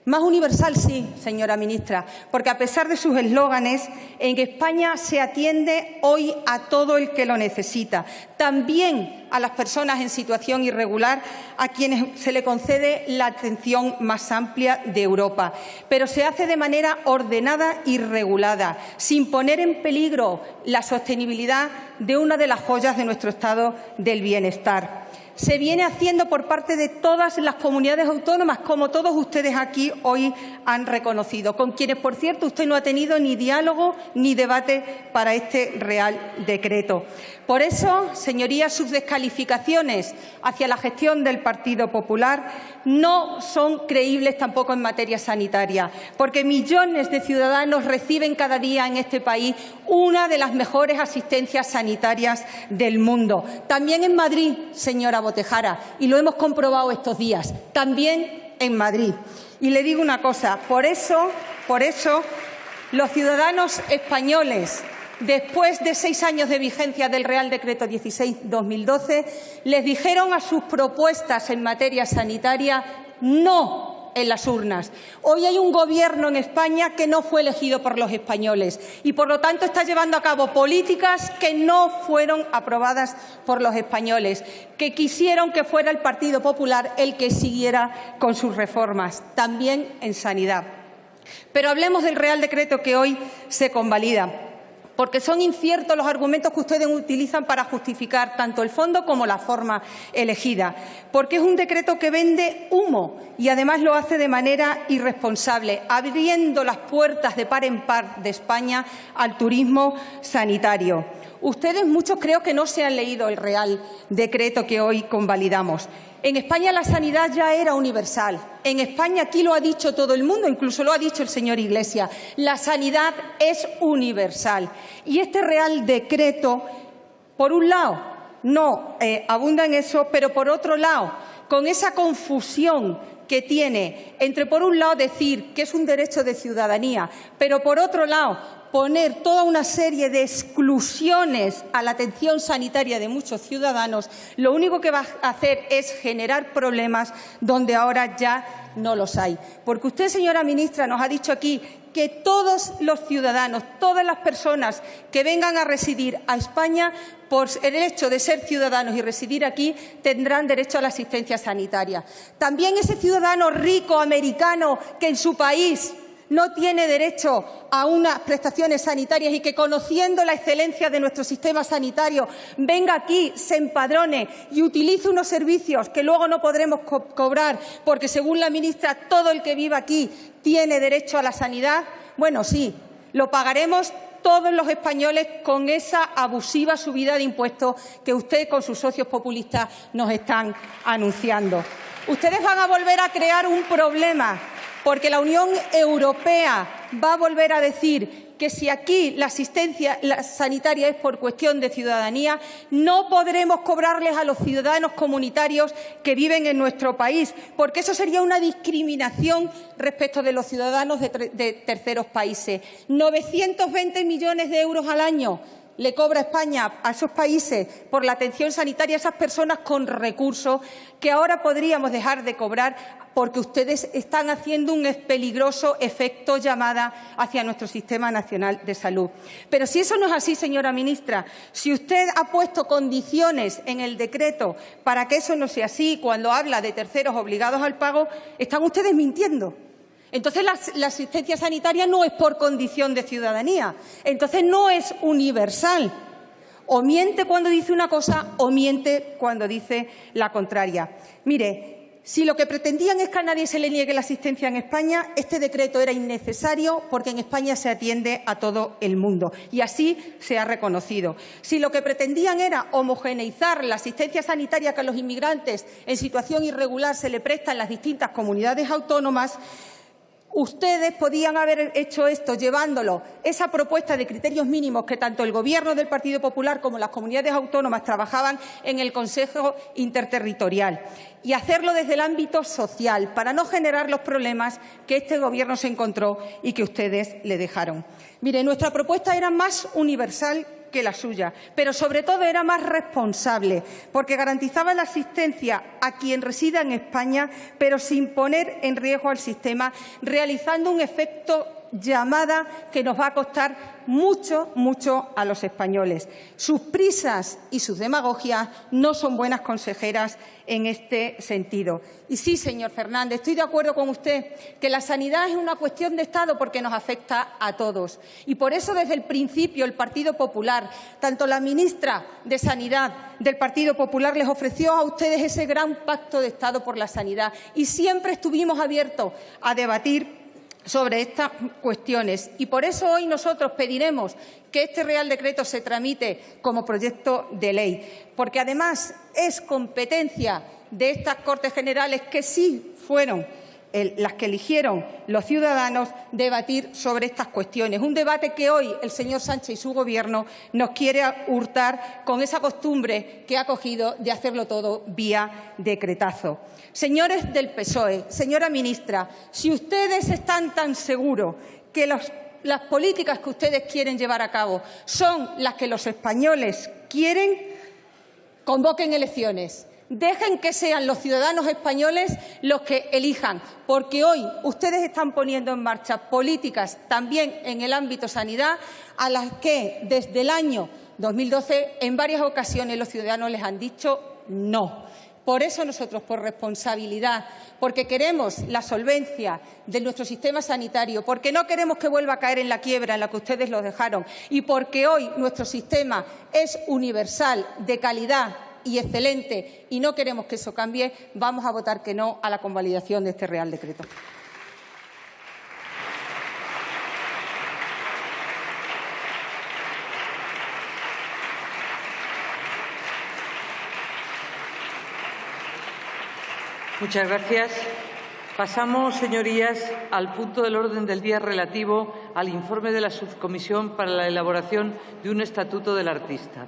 Más universal sí, señora ministra, porque a pesar de sus eslóganes, en España se atiende hoy a todo el que lo necesita, también a las personas en situación irregular, a quienes se le concede la atención más amplia de Europa. Pero se hace de manera ordenada y regulada, sin poner en peligro la sostenibilidad de una de las joyas de nuestro estado del bienestar. Se viene haciendo por parte de todas las comunidades autónomas, como todos ustedes aquí hoy han reconocido, con quienes, por cierto, usted no ha tenido ni diálogo ni debate para este Real Decreto. Por eso, señorías, sus descalificaciones hacia la gestión del Partido Popular no son creíbles tampoco en materia sanitaria, porque millones de ciudadanos reciben cada día en este país una de las mejores asistencias sanitarias del mundo. También en Madrid, señora Botejara, y lo hemos comprobado estos días, también en Madrid. Y le digo una cosa, por eso los ciudadanos españoles, después de 6 años de vigencia del Real Decreto 16/2012, les dijeron a sus propuestas en materia sanitaria no en las urnas. Hoy hay un Gobierno en España que no fue elegido por los españoles y, por lo tanto, está llevando a cabo políticas que no fueron aprobadas por los españoles, que quisieron que fuera el Partido Popular el que siguiera con sus reformas, también en sanidad. Pero hablemos del Real Decreto que hoy se convalida, porque son inciertos los argumentos que ustedes utilizan para justificar tanto el fondo como la forma elegida, porque es un decreto que vende humo y además lo hace de manera irresponsable, abriendo las puertas de par en par de España al turismo sanitario. Ustedes, muchos, creo que no se han leído el Real Decreto que hoy convalidamos. En España la sanidad ya era universal. En España, aquí lo ha dicho todo el mundo, incluso lo ha dicho el señor Iglesias, la sanidad es universal. Y este Real Decreto, por un lado, no abunda en eso, pero por otro lado, con esa confusión que tiene entre, por un lado, decir que es un derecho de ciudadanía, pero, por otro lado, poner toda una serie de exclusiones a la atención sanitaria de muchos ciudadanos, lo único que va a hacer es generar problemas donde ahora ya no los hay. Porque usted, señora ministra, nos ha dicho aquí que todos los ciudadanos, todas las personas que vengan a residir a España por el hecho de ser ciudadanos y residir aquí tendrán derecho a la asistencia sanitaria. También ese ciudadano rico americano que en su país no tiene derecho a unas prestaciones sanitarias y que, conociendo la excelencia de nuestro sistema sanitario, venga aquí, se empadrone y utilice unos servicios que luego no podremos cobrar porque, según la ministra, todo el que viva aquí tiene derecho a la sanidad. Bueno, sí, lo pagaremos todos los españoles con esa abusiva subida de impuestos que usted con sus socios populistas nos están anunciando. Ustedes van a volver a crear un problema, porque la Unión Europea va a volver a decir que si aquí la asistencia sanitaria es por cuestión de ciudadanía, no podremos cobrarles a los ciudadanos comunitarios que viven en nuestro país, porque eso sería una discriminación respecto de los ciudadanos de terceros países. 920 millones de euros al año le cobra España a esos países por la atención sanitaria a esas personas con recursos que ahora podríamos dejar de cobrar porque ustedes están haciendo un peligroso efecto llamada hacia nuestro Sistema Nacional de Salud. Pero si eso no es así, señora ministra, si usted ha puesto condiciones en el decreto para que eso no sea así, cuando habla de terceros obligados al pago, están ustedes mintiendo. Entonces, la asistencia sanitaria no es por condición de ciudadanía, entonces no es universal. O miente cuando dice una cosa o miente cuando dice la contraria. Mire, si lo que pretendían es que a nadie se le niegue la asistencia en España, este decreto era innecesario porque en España se atiende a todo el mundo y así se ha reconocido. Si lo que pretendían era homogeneizar la asistencia sanitaria que a los inmigrantes en situación irregular se le presta en las distintas comunidades autónomas, ustedes podían haber hecho esto llevándolo, esa propuesta de criterios mínimos que tanto el Gobierno del Partido Popular como las comunidades autónomas trabajaban en el Consejo Interterritorial, y hacerlo desde el ámbito social para no generar los problemas que este Gobierno se encontró y que ustedes le dejaron. Mire, nuestra propuesta era más universal que la suya, pero sobre todo era más responsable, porque garantizaba la asistencia a quien resida en España, pero sin poner en riesgo al sistema, realizando un efecto llamada que nos va a costar mucho, mucho a los españoles. Sus prisas y sus demagogias no son buenas consejeras en este sentido. Y sí, señor Fernández, estoy de acuerdo con usted que la sanidad es una cuestión de Estado porque nos afecta a todos. Y por eso, desde el principio, el Partido Popular, tanto la ministra de Sanidad del Partido Popular, les ofreció a ustedes ese gran pacto de Estado por la sanidad. Y siempre estuvimos abiertos a debatir sobre estas cuestiones. Y por eso hoy nosotros pediremos que este Real Decreto se tramite como proyecto de ley, porque además es competencia de estas Cortes Generales, que sí fueron las que eligieron los ciudadanos, debatir sobre estas cuestiones. Un debate que hoy el señor Sánchez y su Gobierno nos quiere hurtar con esa costumbre que ha cogido de hacerlo todo vía decretazo. Señores del PSOE, señora ministra, si ustedes están tan seguros que las políticas que ustedes quieren llevar a cabo son las que los españoles quieren, convoquen elecciones. Dejen que sean los ciudadanos españoles los que elijan, porque hoy ustedes están poniendo en marcha políticas también en el ámbito sanidad a las que desde el año 2012 en varias ocasiones los ciudadanos les han dicho no. Por eso nosotros, por responsabilidad, porque queremos la solvencia de nuestro sistema sanitario, porque no queremos que vuelva a caer en la quiebra en la que ustedes lo dejaron y porque hoy nuestro sistema es universal, de calidad y excelente y no queremos que eso cambie, vamos a votar que no a la convalidación de este Real Decreto. Muchas gracias. Pasamos, señorías, al punto del orden del día relativo al informe de la Subcomisión para la elaboración de un estatuto del artista.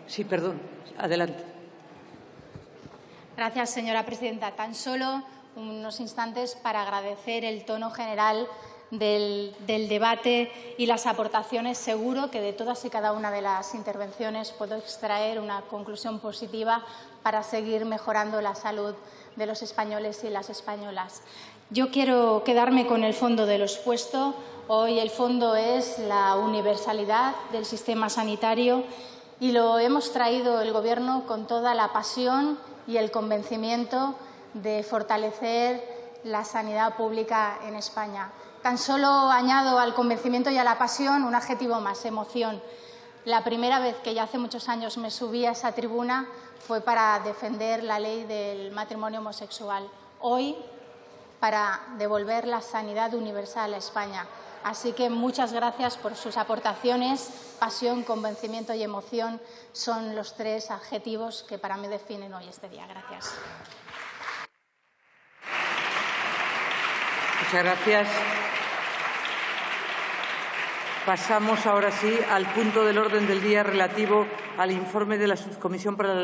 Sí, perdón. Adelante. Gracias, señora presidenta. Tan solo unos instantes para agradecer el tono general del debate y las aportaciones. Seguro que de todas y cada una de las intervenciones puedo extraer una conclusión positiva para seguir mejorando la salud de los españoles y las españolas. Yo quiero quedarme con el fondo de lo expuesto. Hoy el fondo es la universalidad del sistema sanitario y lo hemos traído el Gobierno con toda la pasión y el convencimiento de fortalecer la sanidad pública en España. Tan solo añado al convencimiento y a la pasión un adjetivo más: emoción. La primera vez que ya hace muchos años me subí a esa tribuna fue para defender la ley del matrimonio homosexual. Hoy, para devolver la sanidad universal a España. Así que muchas gracias por sus aportaciones. Pasión, convencimiento y emoción son los tres adjetivos que para mí definen hoy este día. Gracias. Muchas gracias. Pasamos ahora sí al punto del orden del día relativo al informe de la Subcomisión para la